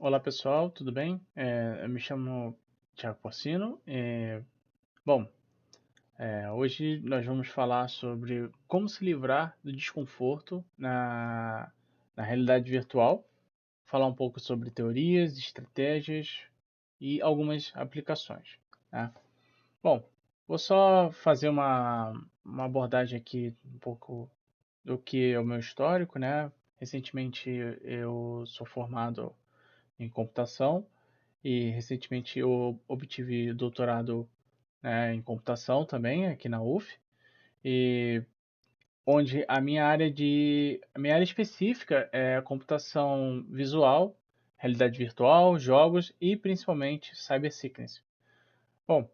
Olá pessoal, tudo bem? Eu me chamo Thiago Porcino. Bom, hoje nós vamos falar sobre como se livrar do desconforto na realidade virtual, falar um pouco sobre teorias, estratégias e algumas aplicações, tá? Bom, vou só fazer uma abordagem aqui um pouco do que é o meu histórico, né? Recentemente eu sou formado em computação. E recentemente eu obtive doutorado, né, em computação também aqui na UF, e onde a minha área específica é computação visual, realidade virtual, jogos e principalmente cybersecurity. Bom,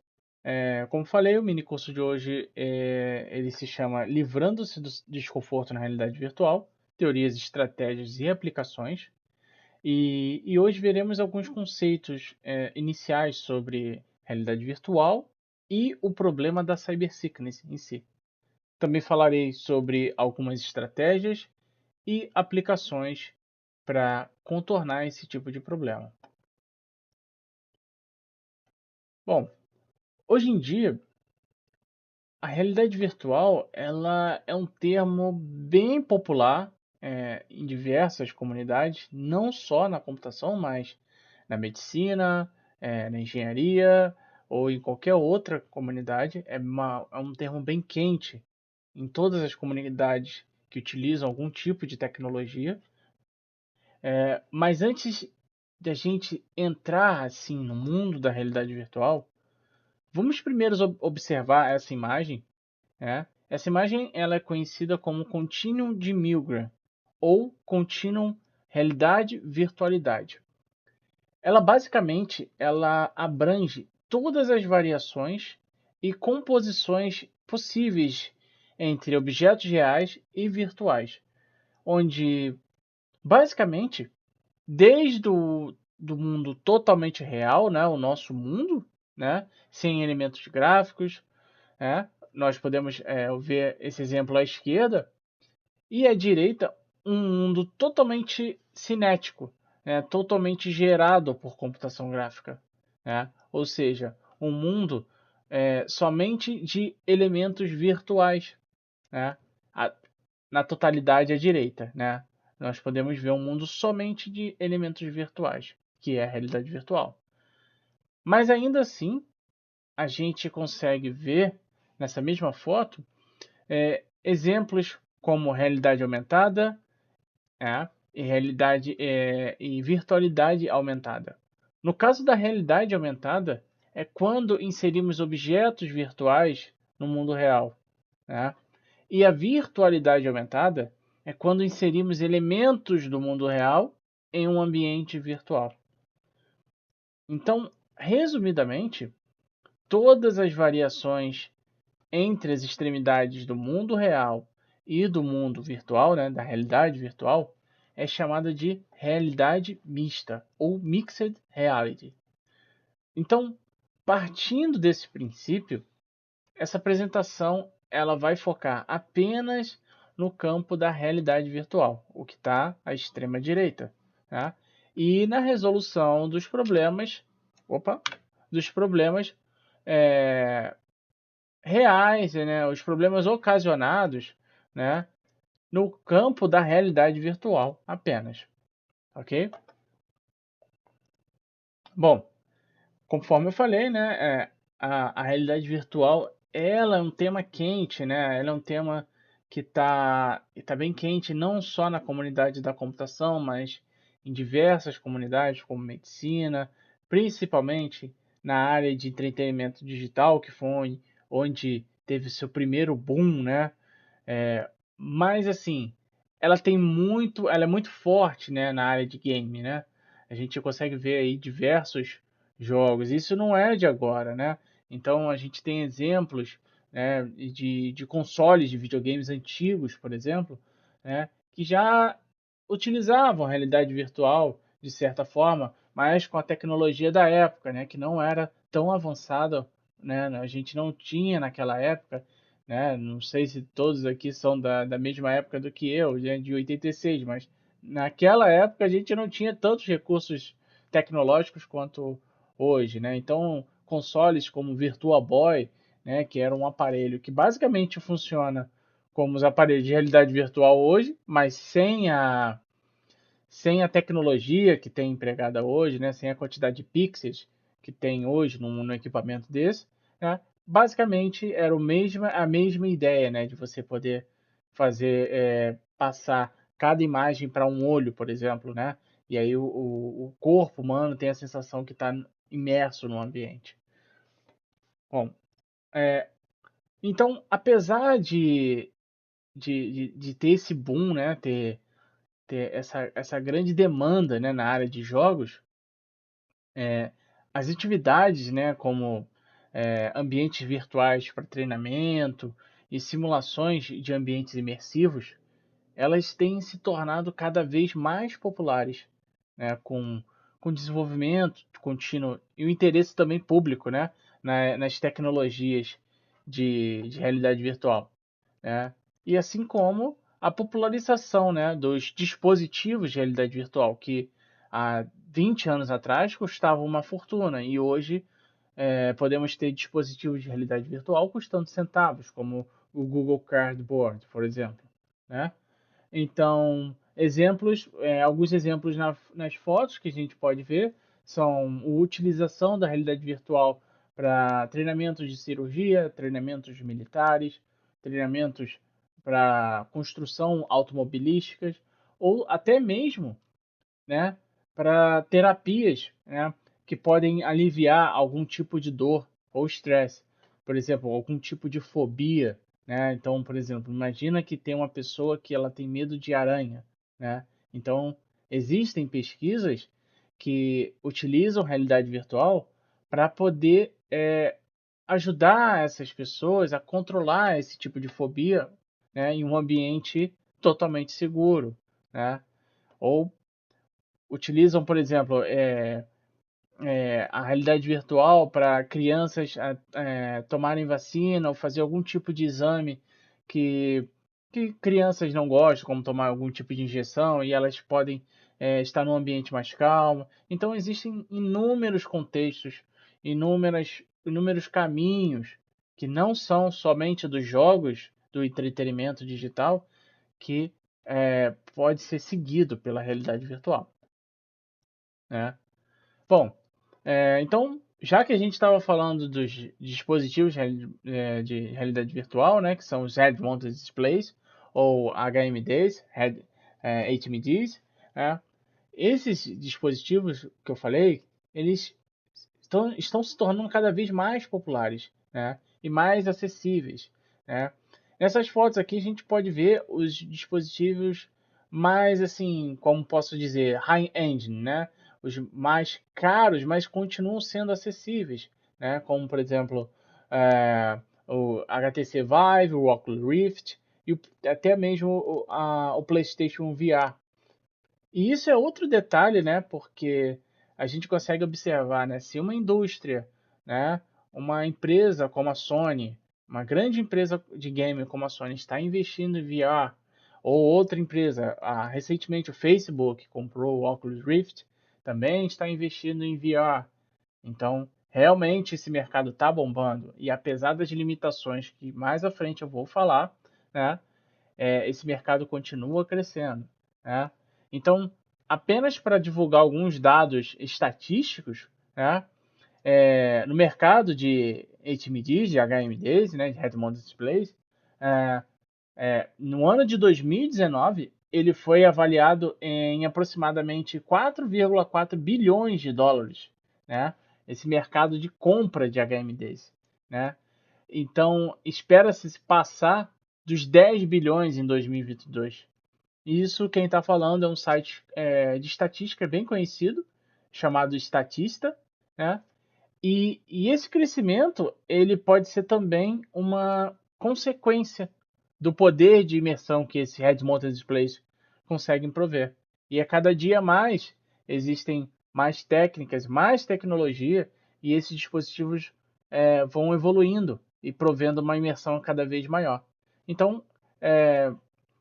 como falei, o mini curso de hoje ele se chama Livrando-se do desconforto na realidade virtual, teorias, estratégias e aplicações. E hoje veremos alguns conceitos iniciais sobre realidade virtual e o problema da cybersickness em si. Também falarei sobre algumas estratégias e aplicações para contornar esse tipo de problema. Bom, hoje em dia, a realidade virtual ela é um termo bem popular em diversas comunidades, não só na computação, mas na medicina, na engenharia ou em qualquer outra comunidade. É um termo bem quente em todas as comunidades que utilizam algum tipo de tecnologia. Mas antes de a gente entrar assim no mundo da realidade virtual, vamos primeiro observar essa imagem, né? Essa imagem ela é conhecida como Continuum de Milgram ou Continuum Realidade-Virtualidade. Ela abrange todas as variações e composições possíveis entre objetos reais e virtuais, onde basicamente desde o do mundo totalmente real, né, o nosso mundo, né, sem elementos gráficos, né, nós podemos ver esse exemplo à esquerda, e à direita um mundo totalmente cinético, né, totalmente gerado por computação gráfica, né, ou seja, um mundo somente de elementos virtuais, né, a- na totalidade à direita, né, nós podemos ver um mundo somente de elementos virtuais, que é a realidade virtual. Mas ainda assim, a gente consegue ver nessa mesma foto exemplos como realidade aumentada, e e virtualidade aumentada. No caso da realidade aumentada, é quando inserimos objetos virtuais no mundo real, né? E a virtualidade aumentada é quando inserimos elementos do mundo real em um ambiente virtual. Então, resumidamente, todas as variações entre as extremidades do mundo real e do mundo virtual, né, da realidade virtual, é chamada de realidade mista ou mixed reality. Então, partindo desse princípio, essa apresentação ela vai focar apenas no campo da realidade virtual, o que está à extrema direita, tá? E na resolução opa, dos problemas é, reais, né, os problemas ocasionados, né, no campo da realidade virtual apenas, ok? Bom, conforme eu falei, né, a realidade virtual ela é um tema quente, né? Ela é um tema que tá bem quente não só na comunidade da computação, mas em diversas comunidades, como medicina, principalmente na área de entretenimento digital, que foi onde teve seu primeiro boom, né? Mas assim, ela é muito forte, né, na área de game, né? A gente consegue ver aí diversos jogos. Isso não é de agora, né? Então a gente tem exemplos, né, de consoles de videogames antigos, por exemplo, né, que já utilizavam a realidade virtual de certa forma, mas com a tecnologia da época, né, que não era tão avançada, né? A gente não tinha naquela época, né? Não sei se todos aqui são da mesma época do que eu, de 86, mas naquela época a gente não tinha tantos recursos, tecnológicos quanto hoje, né? Então, consoles como o Virtua Boy, né, que era um aparelho que basicamente funciona como os aparelhos de realidade virtual hoje, mas sem a tecnologia que tem empregada hoje, né, sem a quantidade de pixels que tem hoje no equipamento desse, né, basicamente era a mesma ideia, né, de você poder fazer, passar cada imagem para um olho, por exemplo, né, e aí o corpo humano tem a sensação que está imerso no ambiente. Bom, é, então, apesar de ter esse boom, né, ter essa grande demanda, né, na área de jogos, as atividades, né, como ambientes virtuais para treinamento e simulações de ambientes imersivos, elas têm se tornado cada vez mais populares, né, com desenvolvimento contínuo e o interesse também público, né, nas tecnologias de realidade virtual, né? E assim como a popularização, né, dos dispositivos de realidade virtual, que há 20 anos atrás custavam uma fortuna e hoje podemos ter dispositivos de realidade virtual custando centavos, como o Google Cardboard, por exemplo, né? Então, alguns exemplos nas fotos que a gente pode ver são a utilização da realidade virtual para treinamentos de cirurgia, treinamentos militares, treinamentos para construção automobilísticas ou até mesmo, né, para terapias, né, que podem aliviar algum tipo de dor ou estresse. Por exemplo, algum tipo de fobia, né? Então, por exemplo, imagina que tem uma pessoa que ela tem medo de aranha, né? Então, existem pesquisas que utilizam realidade virtual para poder ajudar essas pessoas a controlar esse tipo de fobia, né, em um ambiente totalmente seguro, né? Ou utilizam, por exemplo, a realidade virtual para crianças tomarem vacina ou fazer algum tipo de exame que, que crianças não gostam, como tomar algum tipo de injeção, e elas podem estar num ambiente mais calmo. Então, existem inúmeros contextos, inúmeros caminhos que não são somente dos jogos, do entretenimento digital, que pode ser seguido pela realidade virtual, né? Bom, então, já que a gente estava falando dos dispositivos de realidade virtual, né, que são os Head Mounted Displays, ou HMDs, HMDs, né, esses dispositivos que eu falei, eles estão se tornando cada vez mais populares, né, e mais acessíveis, né. Nessas fotos aqui a gente pode ver os dispositivos mais, assim, como posso dizer, high-end, né, os mais caros, mas continuam sendo acessíveis, né, como por exemplo o HTC Vive, o Oculus Rift e até mesmo o PlayStation VR. E isso é outro detalhe, né? Porque a gente consegue observar, né? Se uma indústria, né? Uma empresa como a Sony, uma grande empresa de game como a Sony está investindo em VR, ou outra empresa, recentemente o Facebook comprou o Oculus Rift, também está investindo em VR. Então, realmente esse mercado está bombando. E apesar das limitações que mais à frente eu vou falar, né? Esse mercado continua crescendo, né? Então, apenas para divulgar alguns dados estatísticos, né? No mercado de HMDs, de HMDs, né? De Head Mounted Displays, é, no ano de 2019, ele foi avaliado em aproximadamente 4,4 bilhões de dólares, né? Esse mercado de compra de HMDs, né? Então, espera-se passar dos 10 bilhões em 2022. Isso quem está falando é um site de estatística bem conhecido, chamado Statista, né? E esse crescimento ele pode ser também uma consequência do poder de imersão que esses Head Mounted Displays conseguem prover. E a cada dia mais existem mais técnicas, mais tecnologia, e esses dispositivos vão evoluindo e provendo uma imersão cada vez maior. Então, é,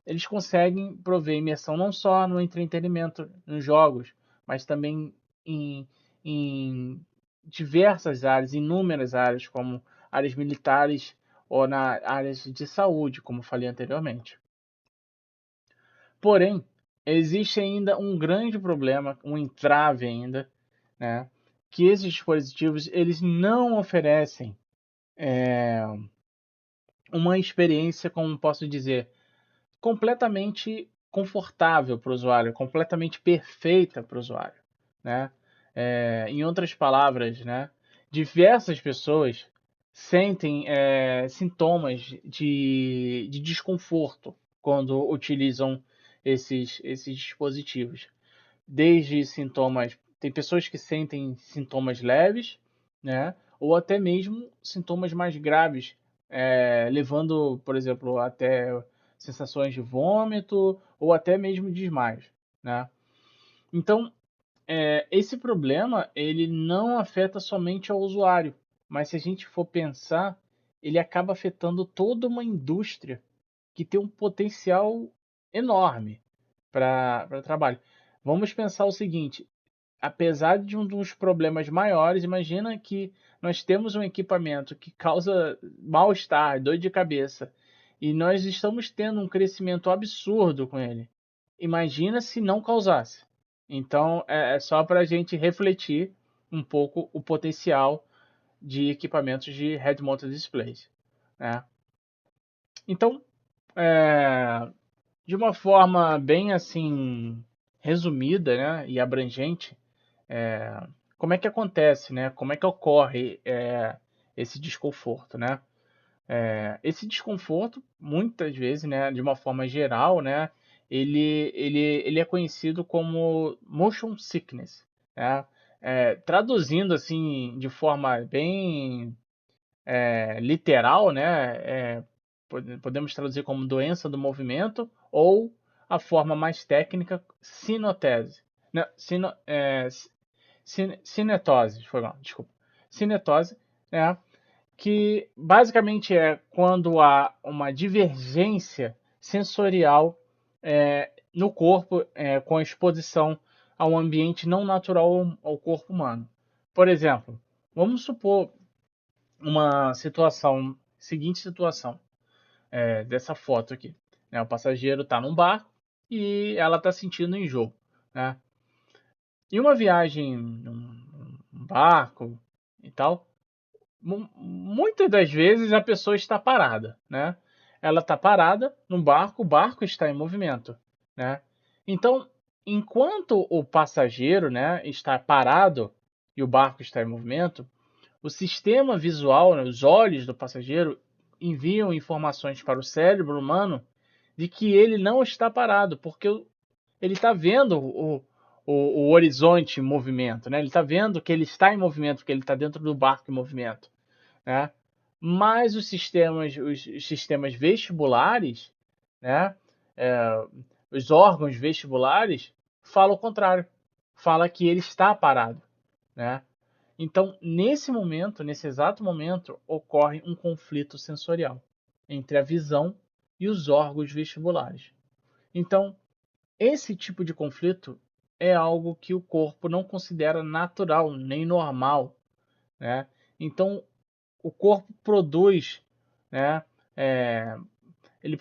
eles conseguem prover imersão não só no entretenimento, nos jogos, mas também em diversas áreas, inúmeras áreas, como áreas militares ou na áreas de saúde, como falei anteriormente. Porém, existe ainda um grande problema, um entrave ainda, né? Que esses dispositivos eles não oferecem uma experiência, como posso dizer, completamente confortável para o usuário, completamente perfeita para o usuário, né? Em outras palavras, né? Diversas pessoas sentem sintomas de desconforto quando utilizam esses dispositivos. Desde sintomas, tem pessoas que sentem sintomas leves, né? Ou até mesmo sintomas mais graves, levando, por exemplo, até sensações de vômito ou até mesmo desmaios, né? Então, esse problema ele não afeta somente ao usuário, mas se a gente for pensar, ele acaba afetando toda uma indústria que tem um potencial enorme para trabalho. Vamos pensar o seguinte: apesar de um dos problemas maiores, imagina que nós temos um equipamento que causa mal-estar, dor de cabeça, e nós estamos tendo um crescimento absurdo com ele. Imagina se não causasse. Então, é só para a gente refletir um pouco o potencial de equipamentos de head-mounted displays, né? Então, é, de uma forma bem assim resumida, né, e abrangente, como é que acontece, né? Como é que ocorre esse desconforto, né? Esse desconforto, muitas vezes, né, de uma forma geral, né, ele é conhecido como motion sickness, né? Traduzindo assim de forma bem literal, né, podemos traduzir como doença do movimento ou a forma mais técnica, sinotese. Não, cinetose, foi mal, desculpa. Cinetose, né? Que basicamente é quando há uma divergência sensorial no corpo com exposição a um ambiente não natural ao corpo humano. Por exemplo, vamos supor uma situação, seguinte situação, dessa foto aqui. Né? O passageiro está num barco e ela está sentindo enjoo. Né? Em uma viagem num barco e tal, muitas das vezes a pessoa está parada, né? Ela está parada no barco, o barco está em movimento, né? Então, enquanto o passageiro, né, está parado e o barco está em movimento, o sistema visual, né, os olhos do passageiro enviam informações para o cérebro humano de que ele não está parado, porque ele está vendo o horizonte em movimento, né? Ele está vendo que ele está em movimento, que ele está dentro do barco em movimento, né? Mas os sistemas vestibulares, né? É, os órgãos vestibulares falam o contrário, fala que ele está parado, né? Então, nesse momento, nesse exato momento, ocorre um conflito sensorial entre a visão e os órgãos vestibulares. Então, esse tipo de conflito é algo que o corpo não considera natural nem normal, né? Então, o corpo produz, né? é, ele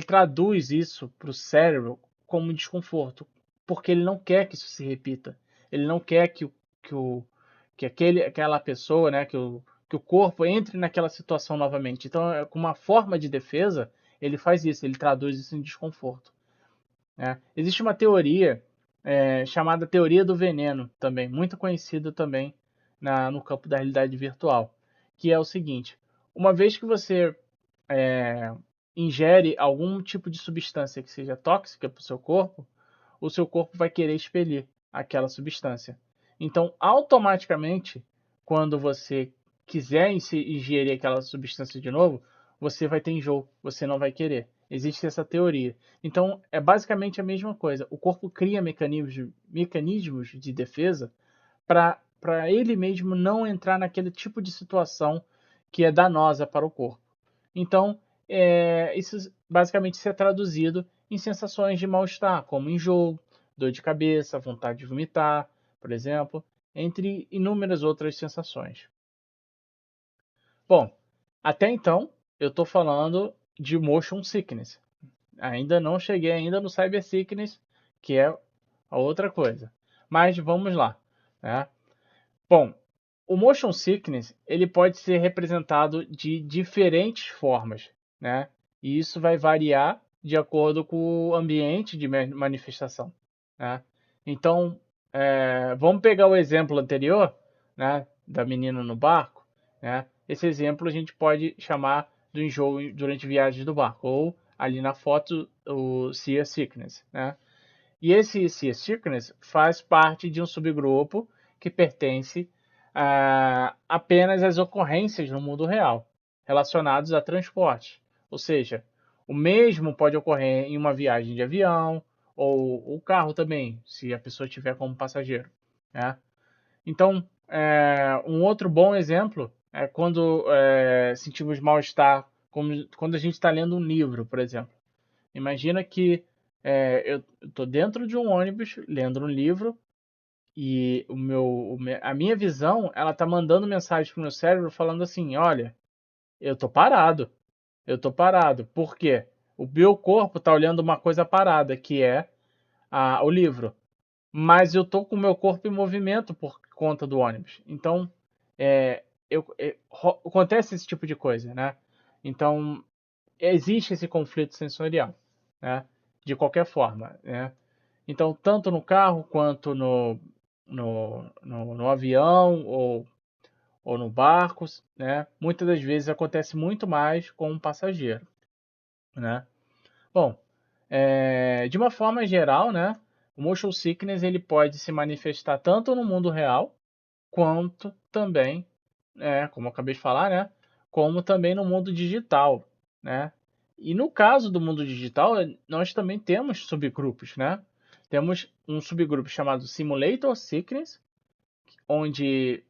traduz isso para o cérebro como desconforto, porque ele não quer que isso se repita. Ele não quer que, o, aquela pessoa, né? Que o corpo entre naquela situação novamente. Então, com uma forma de defesa, ele faz isso, ele traduz isso em desconforto. Né? Existe uma teoria chamada teoria do veneno, também muito conhecida também no campo da realidade virtual, que é o seguinte: uma vez que você ingere algum tipo de substância que seja tóxica para o seu corpo vai querer expelir aquela substância. Então, automaticamente, quando você quiser ingerir aquela substância de novo, você vai ter enjoo, você não vai querer. Existe essa teoria. Então, é basicamente a mesma coisa. O corpo cria mecanismos de defesa para ele mesmo não entrar naquele tipo de situação que é danosa para o corpo. Então, isso basicamente é traduzido em sensações de mal-estar, como enjoo, dor de cabeça, vontade de vomitar, por exemplo, entre inúmeras outras sensações. Bom, até então eu estou falando de motion sickness. Ainda não cheguei ainda no cyber sickness, que é a outra coisa. Mas vamos lá, né? Bom, o motion sickness ele pode ser representado de diferentes formas, né? E isso vai variar de acordo com o ambiente de manifestação, né? Então, vamos pegar o exemplo anterior, né, da menina no barco, né? Esse exemplo a gente pode chamar do enjoo durante viagens do barco, ou ali na foto o sea sickness, né? E esse sea sickness faz parte de um subgrupo que pertence apenas às ocorrências no mundo real, relacionados a transporte. Ou seja, o mesmo pode ocorrer em uma viagem de avião ou o carro também, se a pessoa tiver como passageiro, né? Então, um outro bom exemplo é quando sentimos mal-estar, quando a gente está lendo um livro, por exemplo. Imagina que eu estou dentro de um ônibus lendo um livro e a minha visão ela está mandando mensagem para o meu cérebro falando assim, olha, eu tô parado, eu tô parado. Por quê? O meu corpo está olhando uma coisa parada, que é o livro, mas eu tô com o meu corpo em movimento por conta do ônibus. Então, acontece esse tipo de coisa, né? Então, existe esse conflito sensorial, né? De qualquer forma, né? Então, tanto no carro quanto no avião ou no barco, né? Muitas das vezes acontece muito mais com um passageiro, né? Bom, de uma forma geral, né? O motion sickness ele pode se manifestar tanto no mundo real quanto também, como eu acabei de falar, né? Como também no mundo digital, né? E no caso do mundo digital, nós também temos subgrupos, né? Temos um subgrupo chamado Simulator Sickness, onde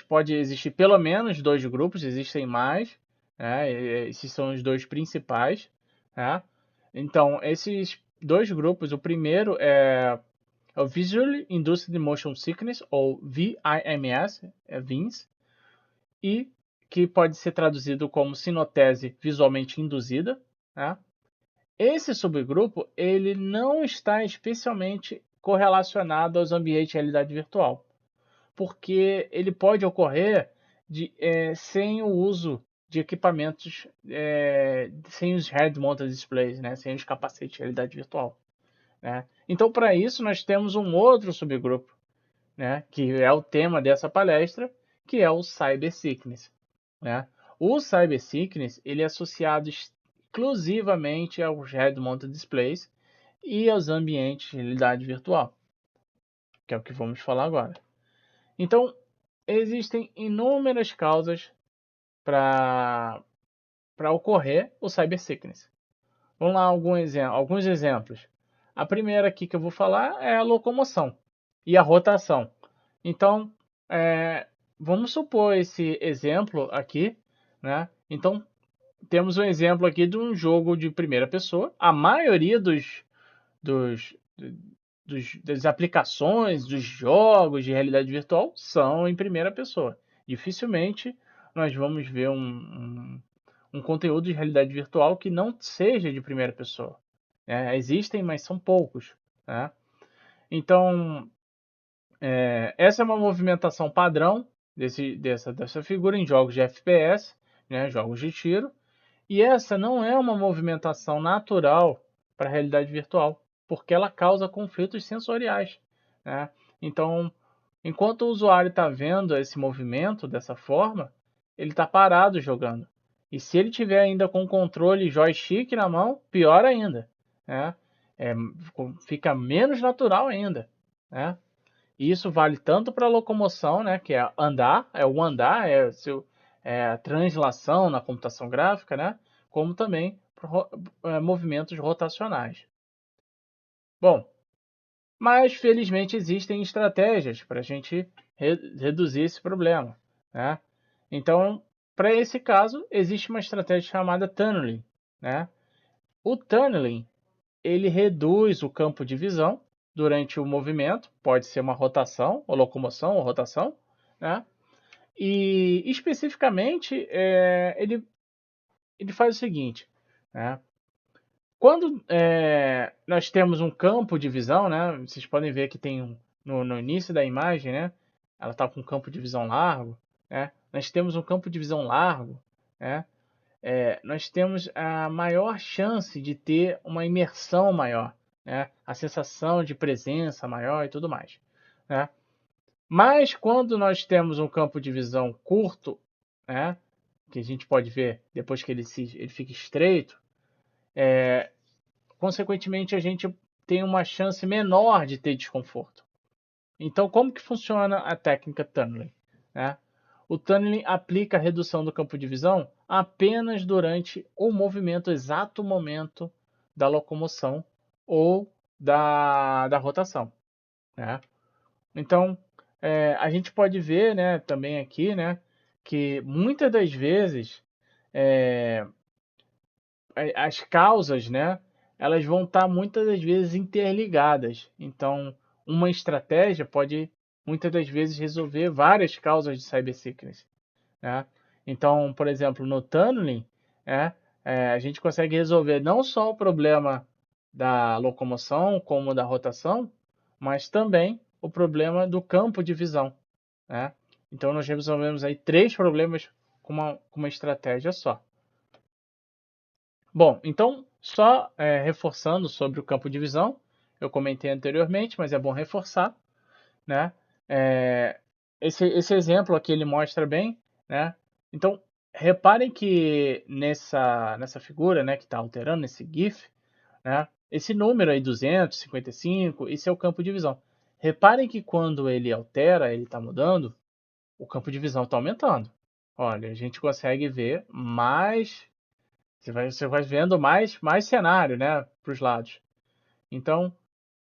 pode existir pelo menos dois grupos, existem mais, né? Esses são os dois principais, né? Então, esses dois grupos, o primeiro é o Visually Induced Motion Sickness, ou VIMS, VINS, e que pode ser traduzido como sinotese visualmente induzida, né? Esse subgrupo ele não está especialmente correlacionado aos ambientes de realidade virtual, porque ele pode ocorrer sem o uso de equipamentos, sem os head-mounted displays, né? Sem os capacetes de realidade virtual, né? Então, para isso, nós temos um outro subgrupo, né? Que é o tema dessa palestra, que é o Cyber Sickness, né? O Cyber Sickness ele é associado exclusivamente aos head-mounted displays e aos ambientes de realidade virtual, que é o que vamos falar agora. Então, existem inúmeras causas para ocorrer o Cyber Sickness. Vamos lá, alguns exemplos. A primeira aqui que eu vou falar é a locomoção e a rotação. Então, vamos supor esse exemplo aqui, né? Então, temos um exemplo aqui de um jogo de primeira pessoa. A maioria dos, das aplicações, dos jogos de realidade virtual são em primeira pessoa. Dificilmente nós vamos ver um conteúdo de realidade virtual que não seja de primeira pessoa. Existem, mas são poucos, né? Então, essa é uma movimentação padrão dessa figura em jogos de FPS, né, jogos de tiro, e essa não é uma movimentação natural para a realidade virtual, porque ela causa conflitos sensoriais, né? Então, enquanto o usuário está vendo esse movimento dessa forma, ele está parado jogando. E se ele tiver ainda com o controle joystick na mão, pior ainda, né? Fica menos natural ainda, né? E isso vale tanto para a locomoção, né, que é andar, é a translação na computação gráfica, né, como também para movimentos rotacionais. Bom, mas felizmente existem estratégias para a gente reduzir esse problema, né? Então, para esse caso, existe uma estratégia chamada tunneling, né? O tunneling ele reduz o campo de visão, durante o movimento, pode ser uma rotação, ou locomoção, ou rotação, né? E especificamente ele faz o seguinte, né? Quando nós temos um campo de visão, né? Vocês podem ver que tem no início da imagem, né? Ela está com um campo de visão largo, né? Nós temos um campo de visão largo, né? Nós temos a maior chance de ter uma imersão maior, né? A sensação de presença maior e tudo mais, né? Mas quando nós temos um campo de visão curto, né? Que a gente pode ver depois que ele fica estreito, consequentemente a gente tem uma chance menor de ter desconforto. Então, como que funciona a técnica tunneling, né? O tunneling aplica a redução do campo de visão apenas durante o movimento, exato momento da locomoção ou da rotação, né? Então, a gente pode ver, né, também aqui, né, que muitas das vezes as causas, né, elas vão estar muitas das vezes interligadas. Então, uma estratégia pode muitas das vezes resolver várias causas de cybersickness, né? Então, por exemplo, no tunneling, a gente consegue resolver não só o problema da locomoção, como da rotação, mas também o problema do campo de visão, né? Então, nós resolvemos aí 3 problemas com uma estratégia só. Bom, então, só reforçando sobre o campo de visão, eu comentei anteriormente, mas é bom reforçar, né? Esse exemplo aqui ele mostra bem, né? Então, reparem que nessa figura, né, que está alterando, esse GIF, né? Esse número aí, 255, esse é o campo de visão. Reparem que quando ele altera, ele está mudando, o campo de visão está aumentando. Olha, a gente consegue ver mais. Você vai vendo mais cenário, né, para os lados. Então,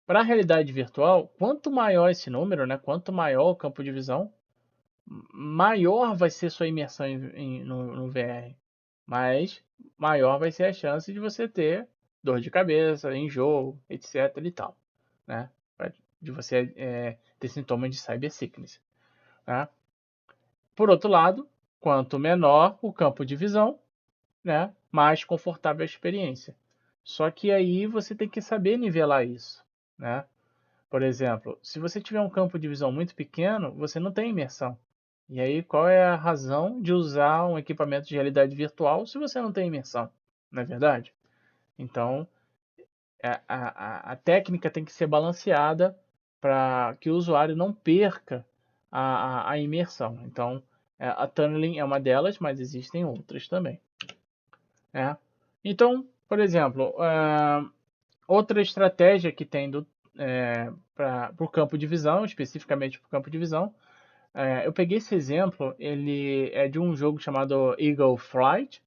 para a realidade virtual, quanto maior esse número, né, quanto maior o campo de visão, maior vai ser sua imersão no VR. Mas maior vai ser a chance de você ter dor de cabeça, enjoo, etc e tal, né? De você ter sintomas de cyber sickness, né? Por outro lado, quanto menor o campo de visão, né, mais confortável a experiência. Só que aí você tem que saber nivelar isso, né? Por exemplo, se você tiver um campo de visão muito pequeno, você não tem imersão. E aí, qual é a razão de usar um equipamento de realidade virtual se você não tem imersão? Não é verdade? Então, a técnica tem que ser balanceada para que o usuário não perca a imersão. Então, a tunneling é uma delas, mas existem outras também, né? Então, por exemplo, outra estratégia que tem para o campo de visão, especificamente para o campo de visão, eu peguei esse exemplo, ele é de um jogo chamado Eagle Flight,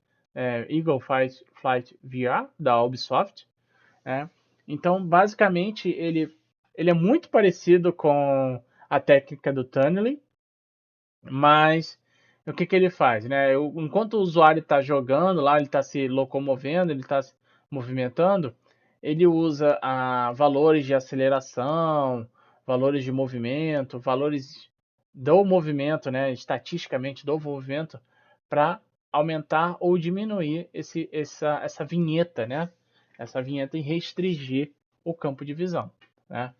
Eagle Flight VR, da Ubisoft, né? Então, basicamente, ele é muito parecido com a técnica do tunneling, mas o que ele faz, né? Enquanto o usuário está jogando lá, ele está se locomovendo, ele está se movimentando, ele usa valores de aceleração, valores de movimento, valores do movimento, né? Estatisticamente do movimento, para aumentar ou diminuir essa vinheta, né? Essa vinheta e restringir o campo de visão, né?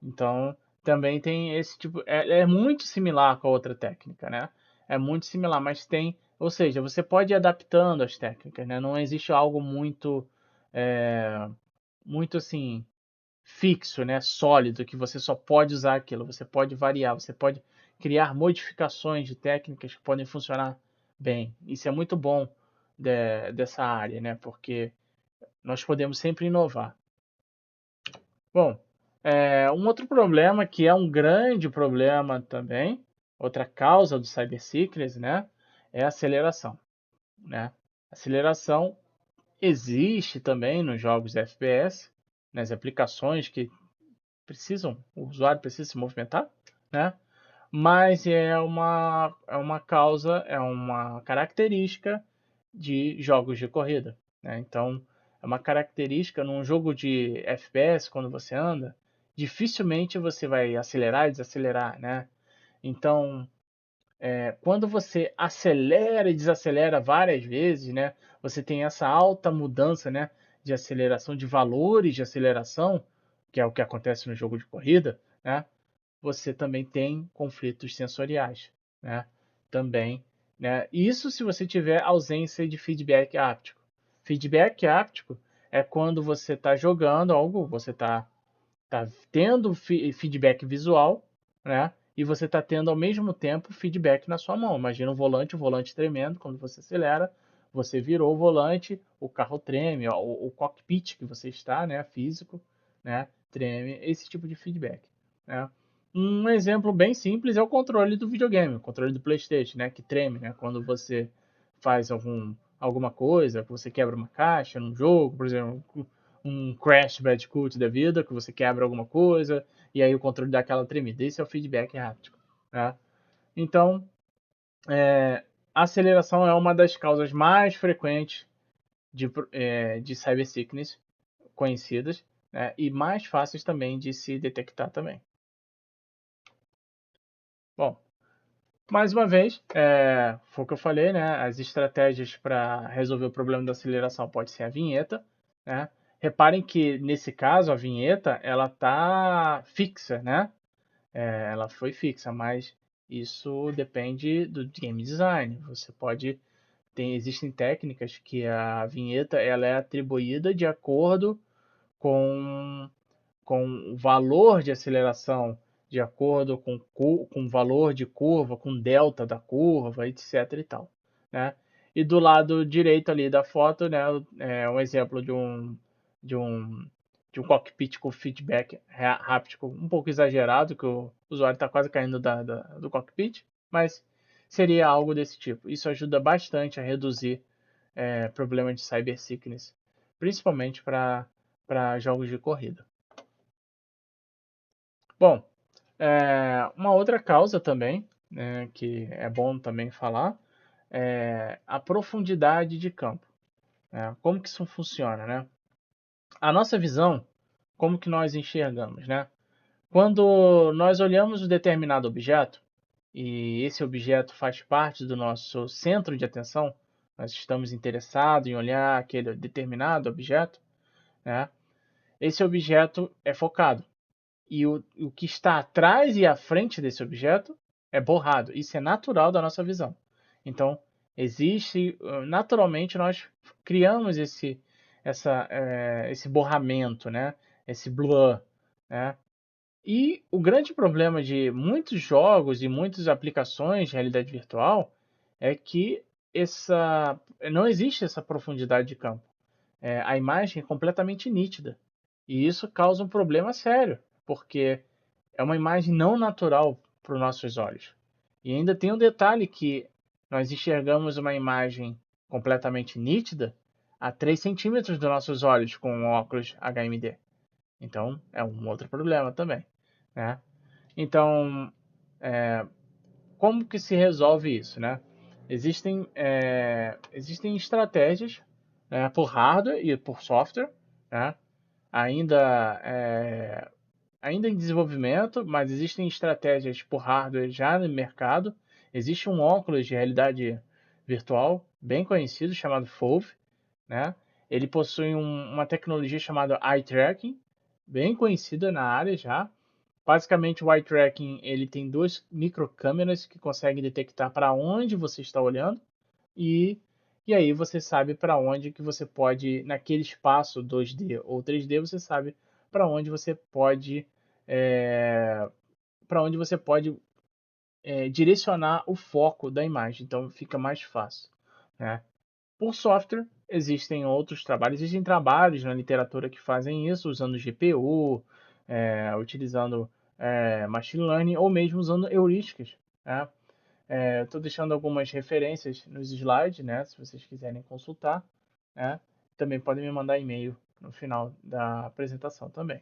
Então, também tem esse tipo. É muito similar com a outra técnica, né? É muito similar, mas tem. Ou seja, você pode ir adaptando as técnicas, né? Não existe algo é, muito assim, fixo, né? Sólido, que você só pode usar aquilo. Você pode variar, você pode criar modificações de técnicas que podem funcionar bem. Isso é muito bom dessa área, né? Porque nós podemos sempre inovar. Bom, um outro problema que é um grande problema também, outra causa do cybersickness, né, é a aceleração, né? Aceleração existe também nos jogos FPS, nas aplicações que o usuário precisa se movimentar, né? Mas é uma causa, é uma característica de jogos de corrida, né? Então, é uma característica num jogo de FPS, quando você anda, dificilmente você vai acelerar e desacelerar, né? Então, quando você acelera e desacelera várias vezes, né, você tem essa alta mudança, né, de aceleração, de valores de aceleração, que é o que acontece no jogo de corrida, né, você também tem conflitos sensoriais, né, também, né, isso se você tiver ausência de feedback áptico. Feedback áptico é quando você está jogando algo, você está tendo feedback visual, né? E você está tendo ao mesmo tempo feedback na sua mão. Imagina o volante tremendo quando você acelera, você virou o volante, o carro treme, ó, o cockpit que você está, né, físico, né, treme, esse tipo de feedback, né? Um exemplo bem simples é o controle do videogame, o controle do PlayStation, né, que treme, né, quando você faz alguma coisa, que você quebra uma caixa num jogo, por exemplo, um Crash Bandicoot da vida, que você quebra alguma coisa, e aí o controle dá aquela tremida. Esse é o feedback háptico, né? Então, a aceleração é uma das causas mais frequentes de cyber sickness conhecidas, né? E mais fáceis também de se detectar também. Bom, mais uma vez, foi o que eu falei, né? As estratégias para resolver o problema da aceleração pode ser a vinheta, né? Reparem que nesse caso a vinheta ela tá fixa, né? Ela foi fixa, mas isso depende do game design. Você pode existem técnicas que a vinheta ela é atribuída de acordo com com o valor de aceleração, de acordo com o valor de curva, com delta da curva, etc e tal, né? E do lado direito ali da foto, né, é um exemplo de um de um cockpit com feedback háptico um pouco exagerado, que o usuário está quase caindo do cockpit, mas seria algo desse tipo. Isso ajuda bastante a reduzir problema de cyber sickness, principalmente para jogos de corrida. Bom, uma outra causa também, né, que é bom também falar, é a profundidade de campo, né? Como que isso funciona, né? A nossa visão, como que nós enxergamos, né? Quando nós olhamos um determinado objeto, e esse objeto faz parte do nosso centro de atenção, nós estamos interessados em olhar aquele determinado objeto, né? Esse objeto é focado. E o que está atrás e à frente desse objeto é borrado. Isso é natural da nossa visão. Então, existe, naturalmente, nós criamos esse borramento, né? Esse blur, né? E o grande problema de muitos jogos e muitas aplicações de realidade virtual é que não existe essa profundidade de campo. A imagem é completamente nítida. E isso causa um problema sério, porque é uma imagem não natural para os nossos olhos. E ainda tem um detalhe que nós enxergamos uma imagem completamente nítida a 3 centímetros dos nossos olhos com um óculos HMD. Então, é um outro problema também, né? Então, como que se resolve isso, né? Existem estratégias, né, por hardware e por software, né? Ainda ainda em desenvolvimento, mas existem estratégias por hardware já no mercado. Existe um óculos de realidade virtual bem conhecido chamado Fove, né? Ele possui uma tecnologia chamada eye tracking, bem conhecida na área já. Basicamente, o eye tracking ele tem duas microcâmeras que conseguem detectar para onde você está olhando e e aí você sabe para onde que você pode, naquele espaço 2D ou 3D, você sabe para onde você pode é, para onde você pode direcionar o foco da imagem. Então fica mais fácil, né? Por software, existem trabalhos na literatura que fazem isso, usando GPU, utilizando machine learning ou mesmo usando heurísticas, né? Estou deixando algumas referências nos slides, né? Se vocês quiserem consultar, né? Também podem me mandar e-mail no final da apresentação também.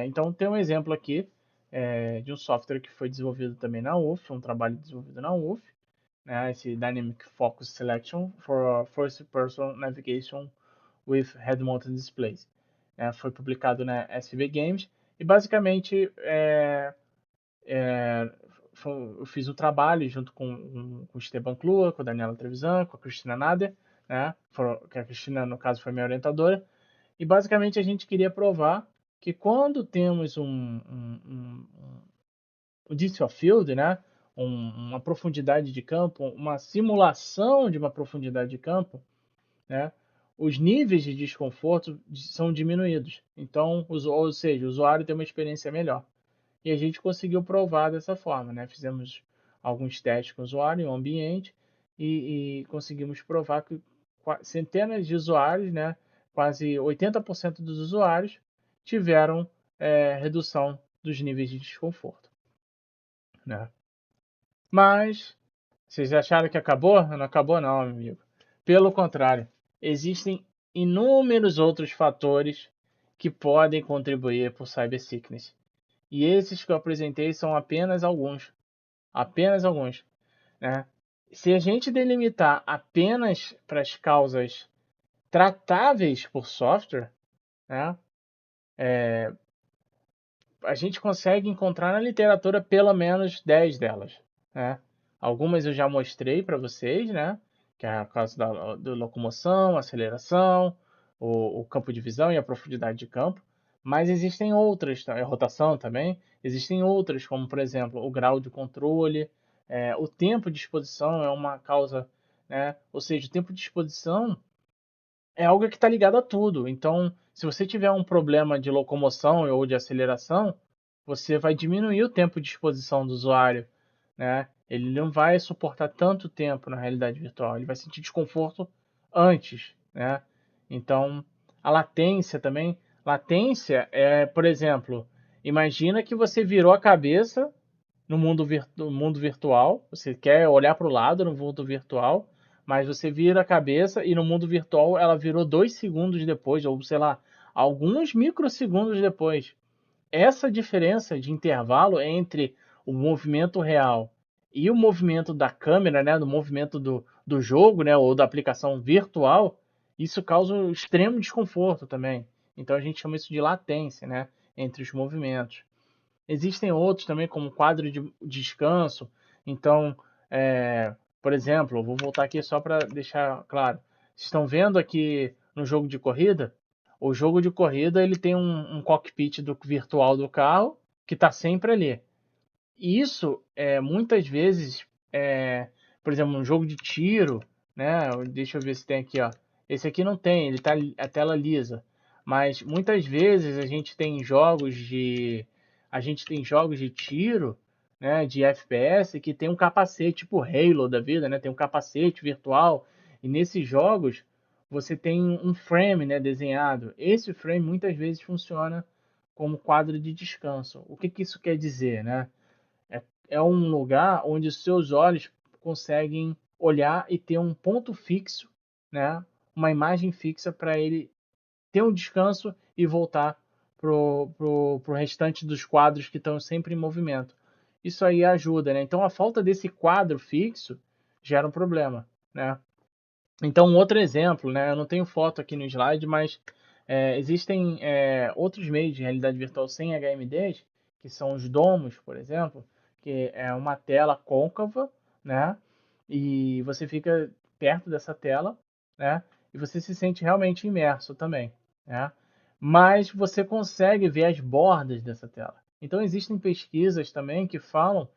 Então, tem um exemplo aqui de um software que foi desenvolvido também na UF, um trabalho desenvolvido na UF, né, esse Dynamic Focus Selection for First Person Navigation with Head-Mounted Displays. Foi publicado na SV Games E basicamente eu fiz o trabalho junto com o Esteban Klua, com a Daniela Trevisan, com a Cristina Nader, né? Que a Cristina, no caso, foi minha orientadora. E basicamente a gente queria provar que quando temos um depth of field, né? Uma profundidade de campo, uma simulação de uma profundidade de campo, né? Os níveis de desconforto são diminuídos. Então, ou seja, o usuário tem uma experiência melhor. E a gente conseguiu provar dessa forma, né? Fizemos alguns testes com o usuário em um ambiente e conseguimos provar que centenas de usuários, né? Quase 80% dos usuários tiveram redução dos níveis de desconforto, né? Mas vocês acharam que acabou? Não acabou não, meu amigo. Pelo contrário, existem inúmeros outros fatores que podem contribuir para o cybersickness. E esses que eu apresentei são apenas alguns, né? Se a gente delimitar apenas para as causas tratáveis por software, né, a gente consegue encontrar na literatura pelo menos 10 delas, né? Algumas eu já mostrei para vocês, né? Que é a causa da locomoção, aceleração, o campo de visão e a profundidade de campo. Mas existem outras, a rotação também. Existem outras, como por exemplo o grau de controle, o tempo de exposição é uma causa, né? Ou seja, o tempo de exposição é algo que está ligado a tudo. Então, se você tiver um problema de locomoção ou de aceleração, você vai diminuir o tempo de exposição do usuário, né? Ele não vai suportar tanto tempo na realidade virtual, ele vai sentir desconforto antes, né? Então, a latência também. Latência é, por exemplo, imagina que você virou a cabeça no mundo virtual, você quer olhar para o lado no mundo virtual, mas você vira a cabeça e no mundo virtual ela virou 2 segundos depois, ou sei lá, alguns microsegundos depois. Essa diferença de intervalo entre o movimento real e o movimento da câmera, né, do movimento do jogo, né, ou da aplicação virtual, isso causa um extremo desconforto também. Então a gente chama isso de latência, né, entre os movimentos. Existem outros também, como quadro de descanso. Então, por exemplo, eu vou voltar aqui só para deixar claro. Vocês estão vendo aqui no jogo de corrida? O jogo de corrida ele tem um cockpit virtual do carro que está sempre ali. E isso, muitas vezes, por exemplo, um jogo de tiro, né? Deixa eu ver se tem aqui, ó. Esse aqui não tem, ele tá a tela lisa. Mas muitas vezes a gente tem jogos de tiro, né, de FPS que tem um capacete tipo Halo da vida, né? Tem um capacete virtual e nesses jogos você tem um frame, né, desenhado. Esse frame muitas vezes funciona como quadro de descanso. O que que isso quer dizer, né? É um lugar onde os seus olhos conseguem olhar e ter um ponto fixo, né? Uma imagem fixa para ele ter um descanso e voltar pro restante dos quadros que estão sempre em movimento. Isso aí ajuda, né? Então a falta desse quadro fixo gera um problema, né? Então um outro exemplo, né? Eu não tenho foto aqui no slide, mas existem outros meios de realidade virtual sem HMDs, que são os domos, por exemplo, que é uma tela côncava, né? E você fica perto dessa tela, né? E você se sente realmente imerso também, né? Mas você consegue ver as bordas dessa tela. Então existem pesquisas também que falam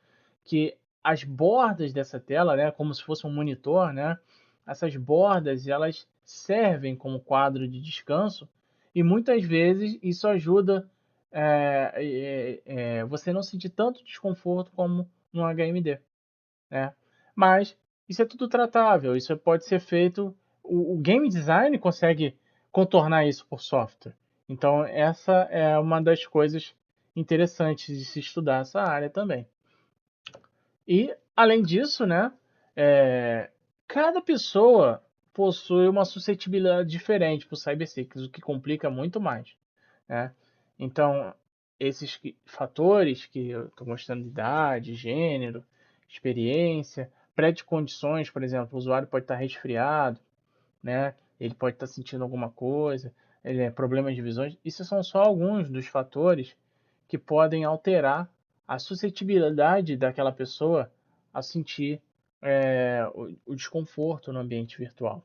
que as bordas dessa tela, né, como se fosse um monitor, né? Essas bordas elas servem como quadro de descanso e muitas vezes isso ajuda você não sentir tanto desconforto como no HMD, né? Mas isso é tudo tratável, isso pode ser feito. O game design consegue contornar isso por software. Então essa é uma das coisas interessantes de se estudar essa área também. E além disso, né, cada pessoa possui uma suscetibilidade diferente para o cyberseekers, o que complica muito mais, né? Então, esses fatores que eu estou mostrando, idade, gênero, experiência, pré-condições, por exemplo, o usuário pode estar resfriado, né? Ele pode estar sentindo alguma coisa, problemas de visões. Isso são só alguns dos fatores que podem alterar a suscetibilidade daquela pessoa a sentir o desconforto no ambiente virtual.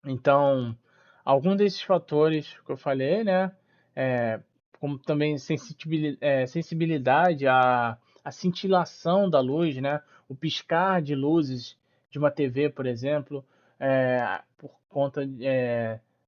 Então, algum desses fatores que eu falei, né, é, como também sensibilidade à cintilação da luz, né, o piscar de luzes de uma TV, por exemplo, por conta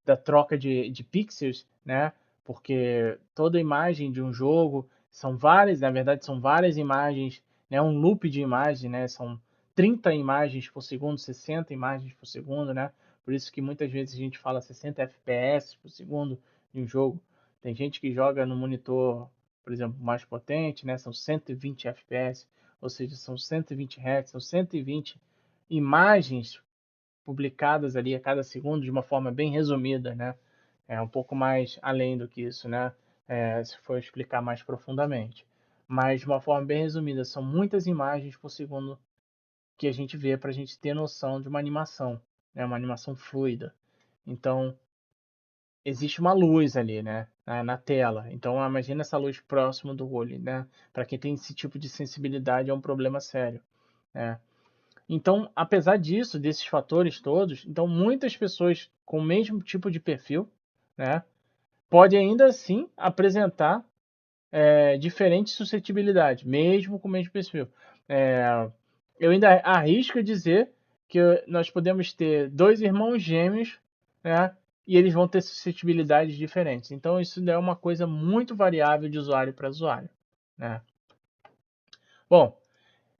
da troca de pixels, né, porque toda imagem de um jogo são várias, na verdade, são várias imagens, né, um loop de imagem, né, são 30 imagens por segundo, 60 imagens por segundo, né, por isso que muitas vezes a gente fala 60 FPS por segundo de um jogo. Tem gente que joga no monitor, por exemplo, mais potente, né? São 120 FPS, ou seja, são 120 Hz, são 120 imagens publicadas ali a cada segundo de uma forma bem resumida, né? É um pouco mais além do que isso, né? Se for explicar mais profundamente. Mas de uma forma bem resumida, são muitas imagens por segundo que a gente vê para a gente ter noção de uma animação, né? Uma animação fluida. Então, existe uma luz ali, né? Na tela. Então, imagina essa luz próximo do olho, né? Para quem tem esse tipo de sensibilidade, é um problema sério, né? Então, apesar disso, desses fatores todos, então muitas pessoas com o mesmo tipo de perfil, né? Pode ainda assim apresentar diferentes suscetibilidades, mesmo com o mesmo perfil. É, eu ainda arrisco dizer que nós podemos ter dois irmãos gêmeos, né? E eles vão ter suscetibilidades diferentes. Então, isso é uma coisa muito variável de usuário para usuário, né? Bom,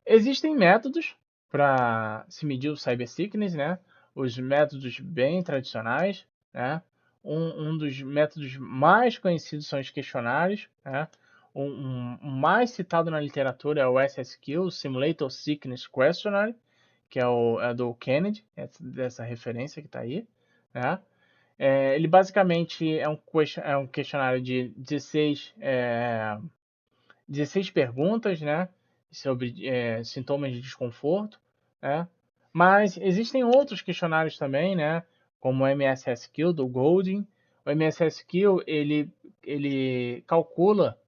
existem métodos para se medir o cyber sickness, né? Os métodos bem tradicionais, né? Um dos métodos mais conhecidos são os questionários, né? Um mais citado na literatura é o SSQ, o Simulator Sickness Questionnaire, que é do Kennedy, dessa referência que está aí, né? Ele basicamente é um questionário de 16 perguntas, né, sobre sintomas de desconforto, né? Mas existem outros questionários também, né, como o MSSQ do Golding. O MSSQ ele calcula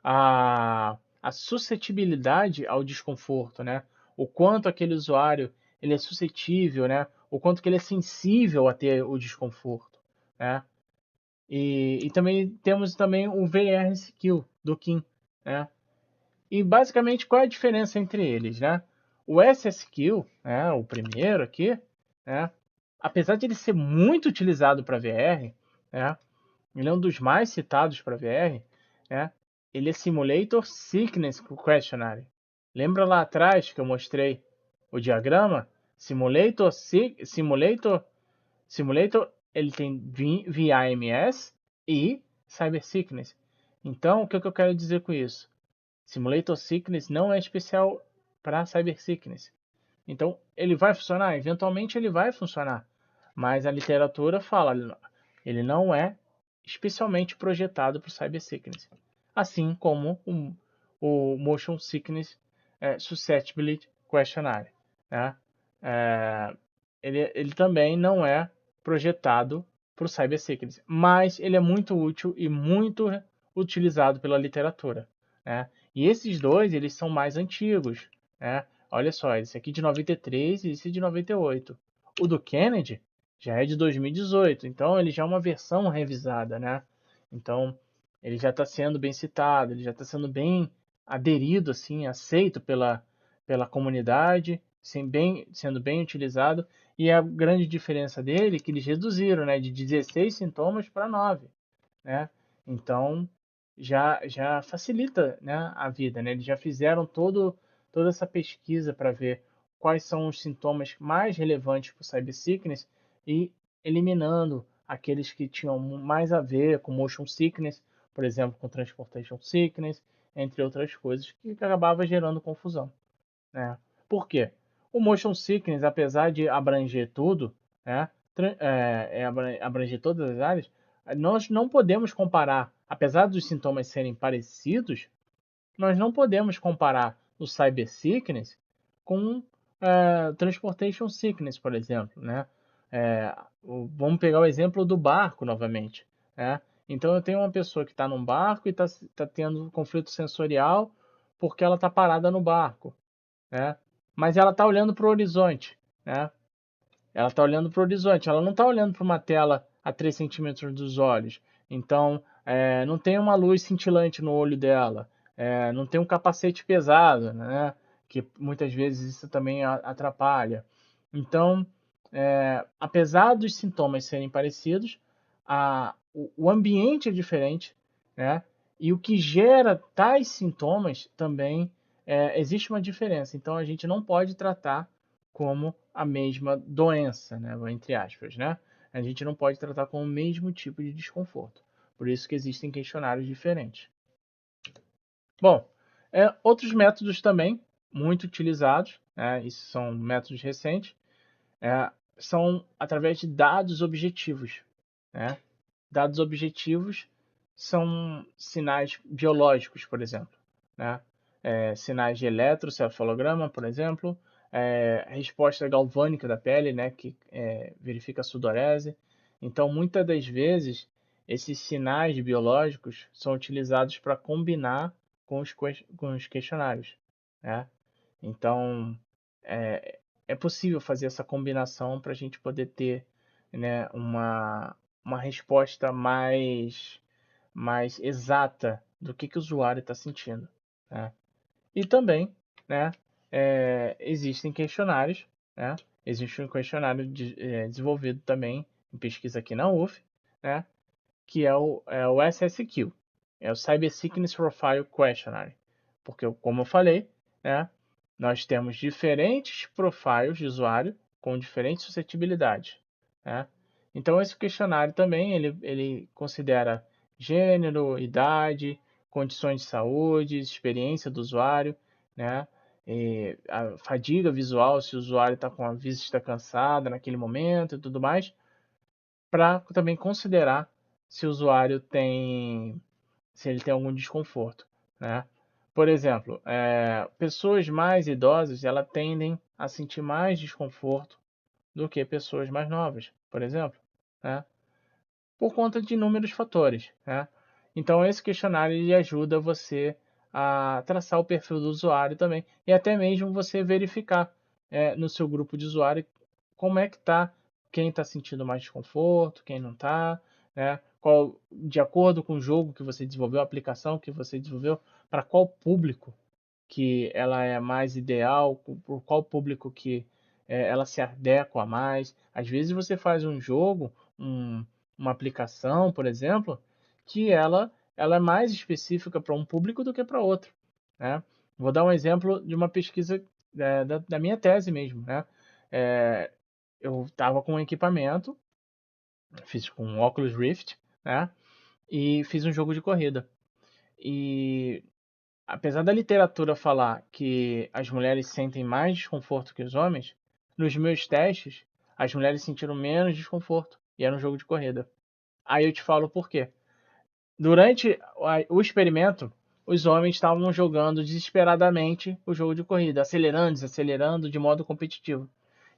a suscetibilidade ao desconforto, né? O quanto aquele usuário ele é suscetível, né? O quanto que ele é sensível a ter o desconforto, né? E também temos também o VRSQ do Kim, né? E basicamente qual é a diferença entre eles, né? O SSQ, né, o primeiro aqui, né, apesar de ele ser muito utilizado para VR, né, ele é um dos mais citados para VR, né, ele é Simulator Sickness Questionnaire. Lembra lá atrás que eu mostrei o diagrama? Simulator, ele tem VIMS e Cyber Sickness. Então, o que eu quero dizer com isso? Simulator Sickness não é especial para Cyber Sickness. Então, ele vai funcionar? Eventualmente ele vai funcionar. Mas a literatura fala, ele não é especialmente projetado para o Cyber Sickness. Assim como o Motion Sickness Susceptibility Questionnaire, né? Ele também não é projetado para o Cyber Sickness, mas ele é muito útil e muito utilizado pela literatura, né? E esses dois, eles são mais antigos, né? Olha só, esse aqui de 93 e esse de 98. O do Kennedy já é de 2018, então ele já é uma versão revisada, né? Então, ele já está sendo bem citado, ele já está sendo bem aderido, assim, aceito pela comunidade, sendo bem utilizado. E a grande diferença dele é que eles reduziram, né, de 16 sintomas para 9, né? Então, já facilita, né, a vida, né? Eles já fizeram toda essa pesquisa para ver quais são os sintomas mais relevantes para o cyber sickness e eliminando aqueles que tinham mais a ver com motion sickness, por exemplo, com transportation sickness, entre outras coisas, que acabava gerando confusão, né? Por quê? O motion sickness, apesar de abranger tudo, né, abranger todas as áreas, nós não podemos comparar, apesar dos sintomas serem parecidos, nós não podemos comparar o cyber sickness com transportation sickness, por exemplo, né? Vamos pegar o exemplo do barco novamente, né? Então eu tenho uma pessoa que está num barco e está tendo conflito sensorial porque ela está parada no barco, né? Mas ela está olhando para o horizonte, né? Ela está olhando para o horizonte, ela não está olhando para uma tela a 3 centímetros dos olhos. Então, não tem uma luz cintilante no olho dela, não tem um capacete pesado, né? Que muitas vezes isso também atrapalha. Então, apesar dos sintomas serem parecidos, o ambiente é diferente, né? E o que gera tais sintomas também existe uma diferença. Então, a gente não pode tratar como a mesma doença, né? Entre aspas, né? A gente não pode tratar com o mesmo tipo de desconforto. Por isso que existem questionários diferentes. Bom, outros métodos também muito utilizados, né? Esses são métodos recentes, são através de dados objetivos, né? Dados objetivos são sinais biológicos, por exemplo, né? Sinais de eletrocefalograma, por exemplo, resposta galvânica da pele, né? Que verifica a sudorese. Então, muitas das vezes, esses sinais biológicos são utilizados para combinar com os questionários, né? Então, é, é possível fazer essa combinação para a gente poder ter, né, uma resposta mais exata do que o usuário está sentindo, né? E também, né, existem questionários, né? Existe um questionário desenvolvido também em pesquisa aqui na UF, né? Que é o SSQ, é o Cyber Sickness Profile Questionnaire. Porque, como eu falei, né, nós temos diferentes profiles de usuário com diferentes suscetibilidades, né? Então, esse questionário também ele considera gênero, idade, condições de saúde, experiência do usuário, né? E a fadiga visual, se o usuário está com a vista cansada naquele momento e tudo mais, para também considerar se o usuário se ele tem algum desconforto, né? Por exemplo, pessoas mais idosas, elas tendem a sentir mais desconforto do que pessoas mais novas, por exemplo, né? Por conta de inúmeros fatores, né? Então, esse questionário ele ajuda você a traçar o perfil do usuário também e até mesmo você verificar no seu grupo de usuário como é que está, quem está sentindo mais desconforto, quem não está, né? De acordo com o jogo que você desenvolveu, a aplicação que você desenvolveu, para qual público que ela é mais ideal, por qual público que ela se adequa mais. Às vezes você faz um jogo, uma aplicação, por exemplo, que ela é mais específica para um público do que para outro, né? Vou dar um exemplo de uma pesquisa da minha tese mesmo, né? Eu estava com um equipamento, fiz com um Oculus Rift, né? E fiz um jogo de corrida. E apesar da literatura falar que as mulheres sentem mais desconforto que os homens, nos meus testes, as mulheres sentiram menos desconforto. E era um jogo de corrida. Aí eu te falo por quê. Durante o experimento, os homens estavam jogando desesperadamente o jogo de corrida, acelerando, desacelerando de modo competitivo.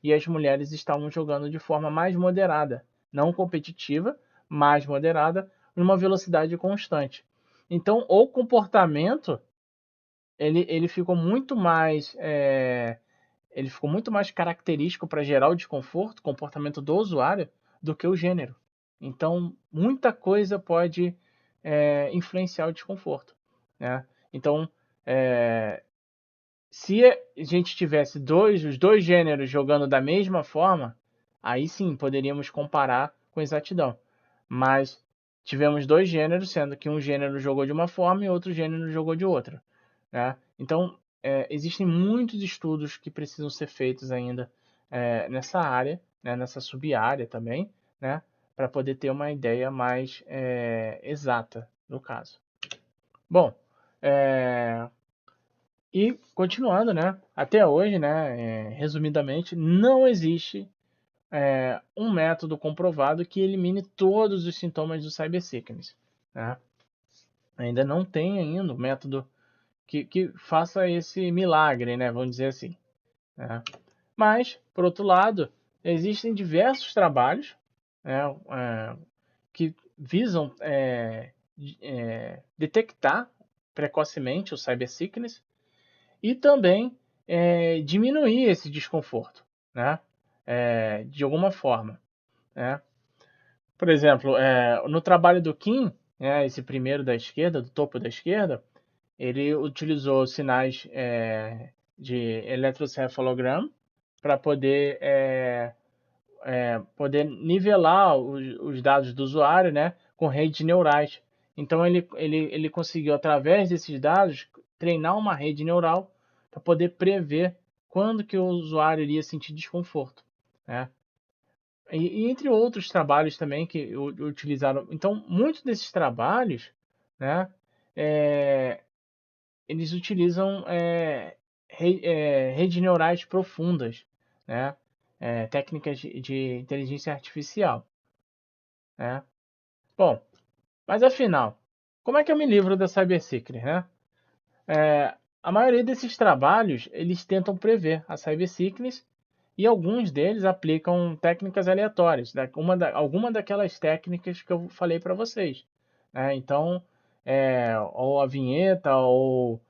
E as mulheres estavam jogando de forma mais moderada, não competitiva, mais moderada, numa velocidade constante. Então, o comportamento ele ficou muito mais ele ficou muito mais característico para gerar o desconforto, comportamento do usuário, do que o gênero. Então, muita coisa pode influenciar o desconforto, né? Então, se a gente tivesse os dois gêneros jogando da mesma forma, aí sim poderíamos comparar com exatidão. Mas tivemos dois gêneros, sendo que um gênero jogou de uma forma e outro gênero jogou de outra, né? Então, existem muitos estudos que precisam ser feitos ainda nessa área, né, nessa sub-área também, né, para poder ter uma ideia mais exata do caso. Bom, e continuando, né, até hoje, né, resumidamente, não existe um método comprovado que elimine todos os sintomas do cybersickness, né? Ainda não tem ainda um método que faça esse milagre, né? Vamos dizer assim, né? Mas, por outro lado, existem diversos trabalhos, né, que visam detectar precocemente o cybersickness e também diminuir esse desconforto, né? De alguma forma, né? Por exemplo, no trabalho do Kim, né, esse primeiro da esquerda, do topo da esquerda, ele utilizou sinais de eletroencefalograma para poder nivelar os dados do usuário, né, com redes neurais. Então ele conseguiu, através desses dados, treinar uma rede neural para poder prever quando que o usuário iria sentir desconforto, né? E entre outros trabalhos também que utilizaram. Então, muitos desses trabalhos, né, é, eles utilizam redes neurais profundas, né, técnicas de inteligência artificial, né? Bom, mas afinal, como é que eu me livro da cybersickness, né? A maioria desses trabalhos, eles tentam prever a cybersickness e alguns deles aplicam técnicas aleatórias, né? Alguma daquelas técnicas que eu falei para vocês, né? Então, ou a vinheta, ou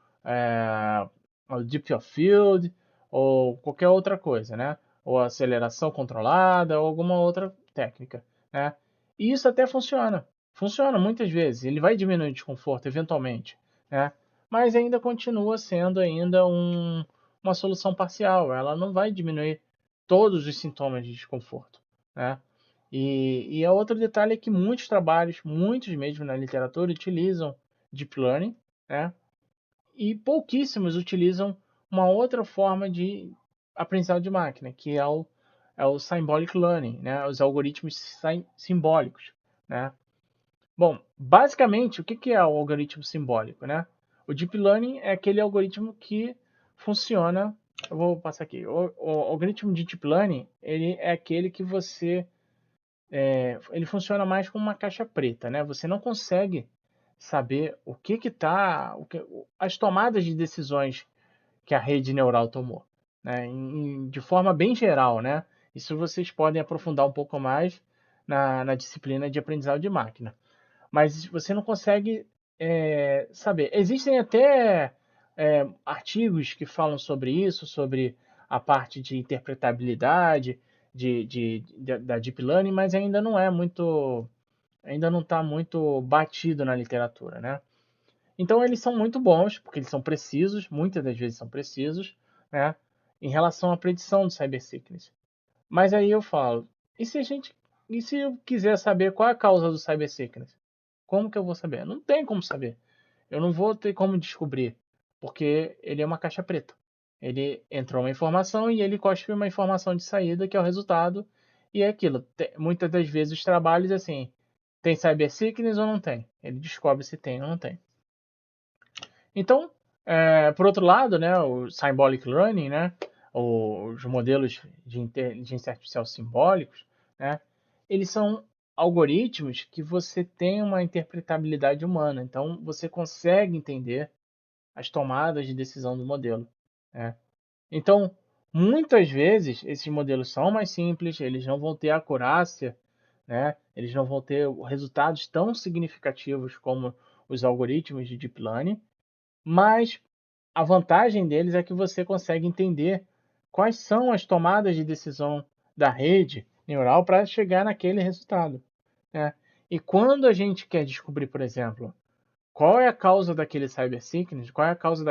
o Deep of Field, ou qualquer outra coisa, né? Ou aceleração controlada, ou alguma outra técnica, né? E isso até funciona. Funciona muitas vezes. Ele vai diminuir o desconforto eventualmente, né? Mas ainda continua sendo ainda uma solução parcial. Ela não vai diminuir todos os sintomas de desconforto, né? E outro detalhe é que muitos trabalhos, muitos mesmo na literatura, utilizam Deep Learning, né? E pouquíssimos utilizam uma outra forma de aprendizado de máquina, que é o Symbolic Learning, né? Os algoritmos simbólicos, né? Bom, basicamente, o que é o algoritmo simbólico, né? O Deep Learning é aquele algoritmo que funciona. Eu vou passar aqui. O algoritmo de Deep Learning, ele é aquele que ele funciona mais como uma caixa preta, né? Você não consegue saber o que está, as tomadas de decisões que a rede neural tomou, né? De forma bem geral, né? Isso vocês podem aprofundar um pouco mais na disciplina de aprendizado de máquina. Mas você não consegue saber. Existem até artigos que falam sobre isso, sobre a parte de interpretabilidade da Deep Learning, mas ainda não está muito batido na literatura, né? Então eles são muito bons, porque eles são precisos, muitas das vezes são precisos, né? Em relação à predição do cybersickness. Mas aí eu falo, e se eu quiser saber qual é a causa do cybersickness? Como que eu vou saber? Não tem como saber. Eu não vou ter como descobrir, porque ele é uma caixa preta. Ele entrou uma informação e ele cospe uma informação de saída, que é o resultado, e é aquilo. Muitas das vezes os trabalhos, assim, tem cybersickness ou não tem? Ele descobre se tem ou não tem. Então, por outro lado, né, o Symbolic Learning, né, os modelos de inteligência artificial simbólicos, né, eles são algoritmos que você tem uma interpretabilidade humana. Então, você consegue entender as tomadas de decisão do modelo, né? Então, muitas vezes, esses modelos são mais simples, eles não vão ter acurácia, né? Eles não vão ter resultados tão significativos como os algoritmos de Deep Learning, mas a vantagem deles é que você consegue entender quais são as tomadas de decisão da rede neural para chegar naquele resultado, né? E quando a gente quer descobrir, por exemplo, qual é a causa daquele cybersickness, qual é a causa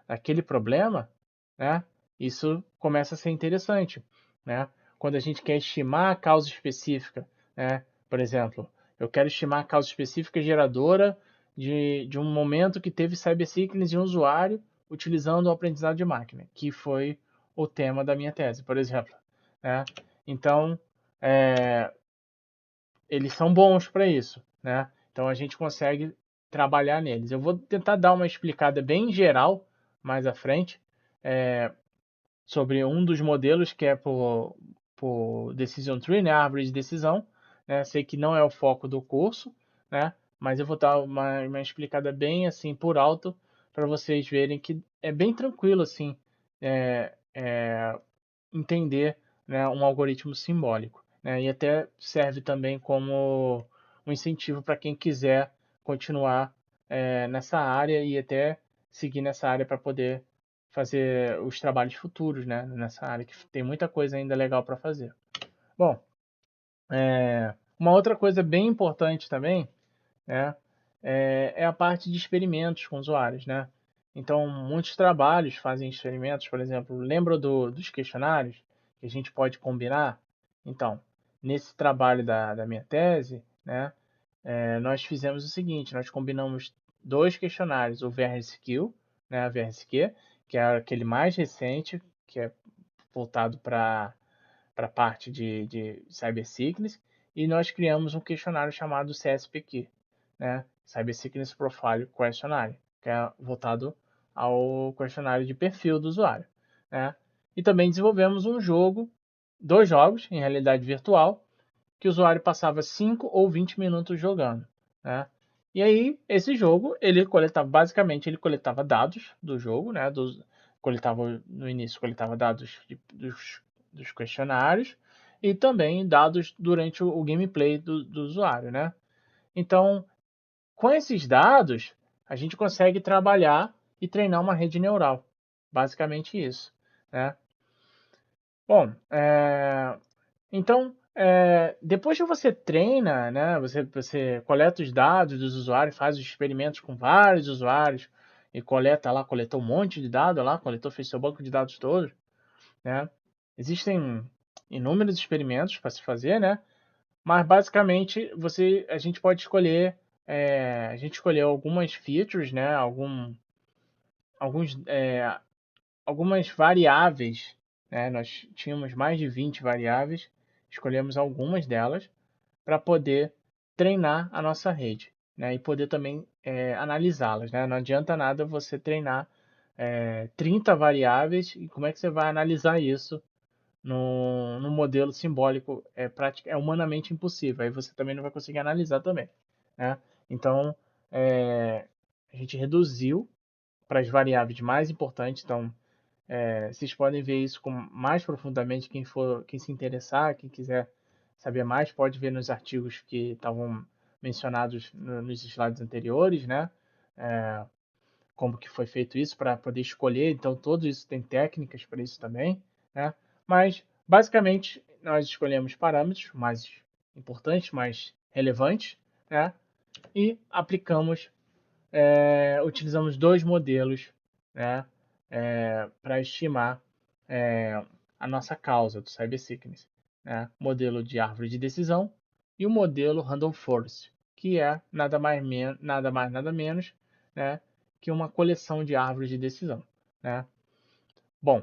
daquele problema, né? Isso começa a ser interessante, né? Quando a gente quer estimar a causa específica, né? Por exemplo, eu quero estimar a causa específica geradora de um momento que teve cybersickness em um usuário utilizando o aprendizado de máquina, que foi o tema da minha tese, por exemplo, né? Então, é, eles são bons para isso, né? Então a gente consegue trabalhar neles. Eu vou tentar dar uma explicada bem geral mais à frente sobre um dos modelos que é por Decision Tree, né? Árvore de decisão, né? Sei que não é o foco do curso, né? Mas eu vou dar uma explicada bem assim por alto para vocês verem que é bem tranquilo assim entender, né, um algoritmo simbólico, né? E até serve também como um incentivo para quem quiser continuar nessa área e até seguir nessa área para poder fazer os trabalhos futuros, né? Nessa área que tem muita coisa ainda legal para fazer. Bom, uma outra coisa bem importante também, né, é a parte de experimentos com usuários, né? Então, muitos trabalhos fazem experimentos, por exemplo, lembra dos questionários que a gente pode combinar? Então, nesse trabalho da minha tese, né, nós fizemos o seguinte, nós combinamos dois questionários, o VRSQ, né, a VRSQ, que é aquele mais recente, que é voltado para a parte de Cyber Sickness, e nós criamos um questionário chamado CSPQ, né? Cyber Sickness Profile Questionário, que é voltado ao questionário de perfil do usuário, né? E também desenvolvemos um jogo, dois jogos em realidade virtual, que o usuário passava 5 ou 20 minutos jogando, né? E aí, esse jogo, ele coletava, basicamente, ele coletava dados do jogo, né? No início, coletava dados dos questionários e também dados durante o gameplay do usuário, né? Então, com esses dados, a gente consegue trabalhar e treinar uma rede neural. Basicamente isso, né? Bom, então, depois que você treina, né, você coleta os dados dos usuários, faz os experimentos com vários usuários e coletou um monte de dados lá, fez seu banco de dados todos, né? Existem inúmeros experimentos para se fazer, né? Mas basicamente a gente escolheu algumas features, né? Alguns, algumas variáveis, né? Nós tínhamos mais de 20 variáveis, escolhemos algumas delas para poder treinar a nossa rede, né? E poder também analisá-las, né? Não adianta nada você treinar 30 variáveis e como é que você vai analisar isso no modelo simbólico? É humanamente impossível. Aí você também não vai conseguir analisar também, né? Então, a gente reduziu para as variáveis mais importantes. Então, vocês podem ver isso mais profundamente, quem se interessar, quem quiser saber mais, pode ver nos artigos que estavam mencionados nos slides anteriores, né? Como que foi feito isso para poder escolher. Então, tudo isso tem técnicas para isso também, né? Mas, basicamente, nós escolhemos parâmetros mais importantes, mais relevantes, né? E utilizamos dois modelos, né, para estimar a nossa causa do Cyber Sickness, né? Modelo de árvore de decisão e o modelo Random Forest, que é nada menos, né, que uma coleção de árvores de decisão, né? Bom,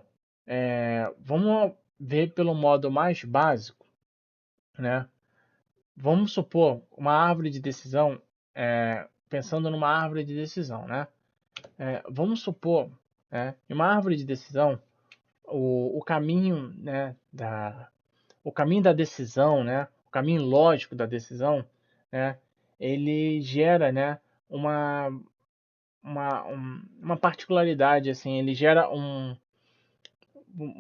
vamos ver pelo modo mais básico, né? Vamos supor uma árvore de decisão, pensando numa árvore de decisão, né? Vamos supor, né, em uma árvore de decisão, o caminho, né, o caminho da decisão, né, o caminho lógico da decisão, né, ele gera, né, uma particularidade, assim, ele gera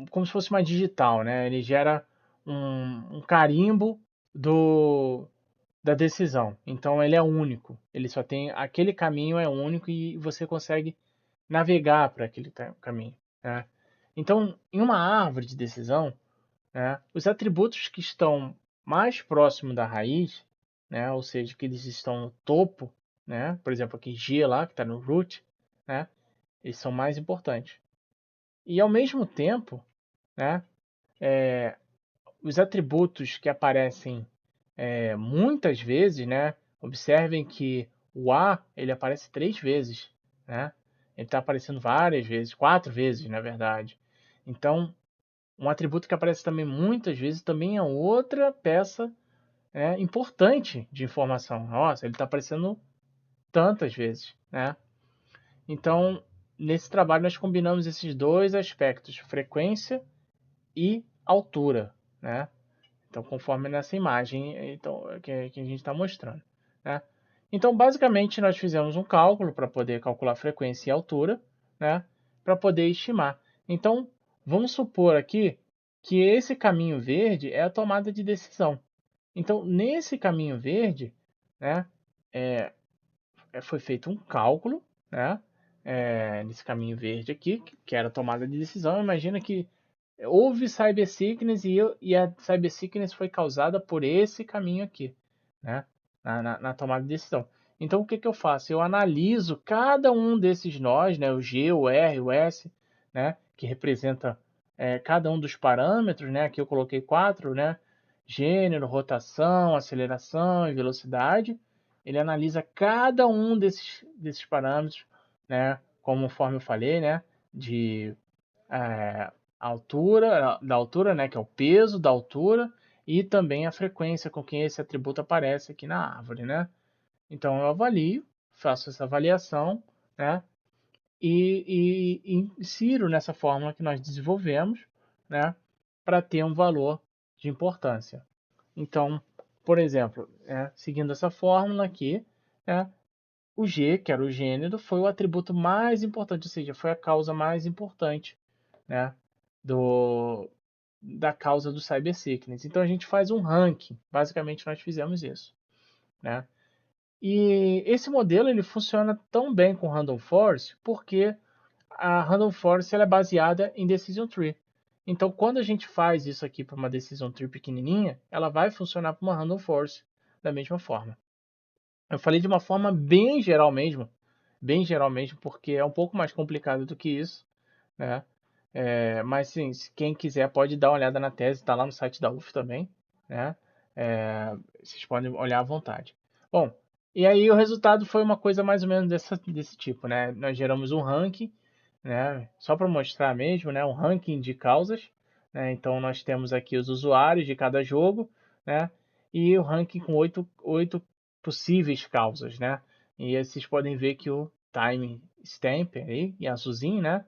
como se fosse uma digital, né, ele gera um carimbo do, da decisão. Então ele é único, ele só tem aquele caminho, é único e você consegue navegar para aquele caminho, né? Então, em uma árvore de decisão, né, os atributos que estão mais próximo da raiz, né, ou seja, que eles estão no topo, né, por exemplo, aqui G lá, que está no root, né, eles são mais importantes. E ao mesmo tempo, né, os atributos que aparecem muitas vezes, né, observem que o A ele aparece 3 vezes, né? Ele está aparecendo várias vezes, 4 vezes, na verdade. Então, um atributo que aparece também muitas vezes também é outra peça importante de informação. Nossa, ele está aparecendo tantas vezes, né? Então, nesse trabalho nós combinamos esses dois aspectos, frequência e altura, né? Então, conforme nessa imagem que a gente está mostrando, né? Então, basicamente, nós fizemos um cálculo para poder calcular frequência e altura, né? Para poder estimar. Então, vamos supor aqui que esse caminho verde é a tomada de decisão. Então, nesse caminho verde, né, é, foi feito um cálculo, né, nesse caminho verde aqui, que era a tomada de decisão. Imagina que houve cybersickness e a cybersickness foi causada por esse caminho aqui, né, na tomada de decisão. Então, o que que eu faço? Eu analiso cada um desses nós, né, o G, o R, o S, né, que representa cada um dos parâmetros, né, aqui eu coloquei 4, né, gênero, rotação, aceleração e velocidade. Ele analisa cada um desses parâmetros, né, conforme eu falei, né, de altura, da altura, né, que é o peso da altura, e também a frequência com que esse atributo aparece aqui na árvore, né? Então eu avalio, faço essa avaliação, né, e insiro nessa fórmula que nós desenvolvemos, né, para ter um valor de importância. Então, por exemplo, seguindo essa fórmula aqui, né, o G, que era o gênero, foi o atributo mais importante, ou seja, foi a causa mais importante, né, do, da causa do cybersickness. Então a gente faz um ranking, basicamente nós fizemos isso, né? E esse modelo ele funciona tão bem com Random Forest porque a Random Forest ela é baseada em Decision Tree. Então, quando a gente faz isso aqui para uma Decision Tree pequenininha, ela vai funcionar para uma Random Forest da mesma forma. Eu falei de uma forma bem geral mesmo, porque é um pouco mais complicado do que isso, né? Mas sim, quem quiser pode dar uma olhada na tese, está lá no site da UF também, né? Vocês podem olhar à vontade. Bom, e aí o resultado foi uma coisa mais ou menos desse tipo, né? Nós geramos um ranking, né? Só para mostrar mesmo, né? Um ranking de causas, né? Então nós temos aqui os usuários de cada jogo, né? E o ranking com oito possíveis causas, né? E aí vocês podem ver que o time stamp aí, em azulzinho, né?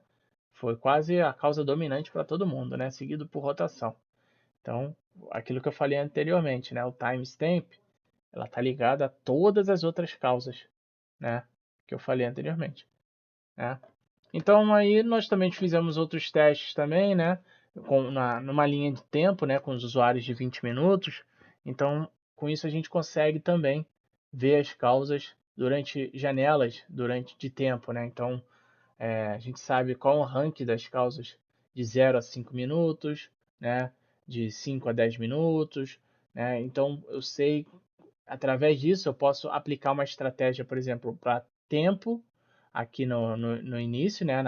Foi quase a causa dominante para todo mundo, né? Seguido por rotação. Então, aquilo que eu falei anteriormente, né? O timestamp, ela tá ligada a todas as outras causas, né? Que eu falei anteriormente, né? Então, aí nós também fizemos outros testes também, né? Numa linha de tempo, né? Com os usuários de 20 minutos. Então, com isso a gente consegue também ver as causas durante janelas, durante de tempo, né? Então, a gente sabe qual é o ranking das causas de 0 a 5 minutos, né? De 5 a 10 minutos, né? Então eu sei, através disso, eu posso aplicar uma estratégia, por exemplo, para tempo, aqui no início, né?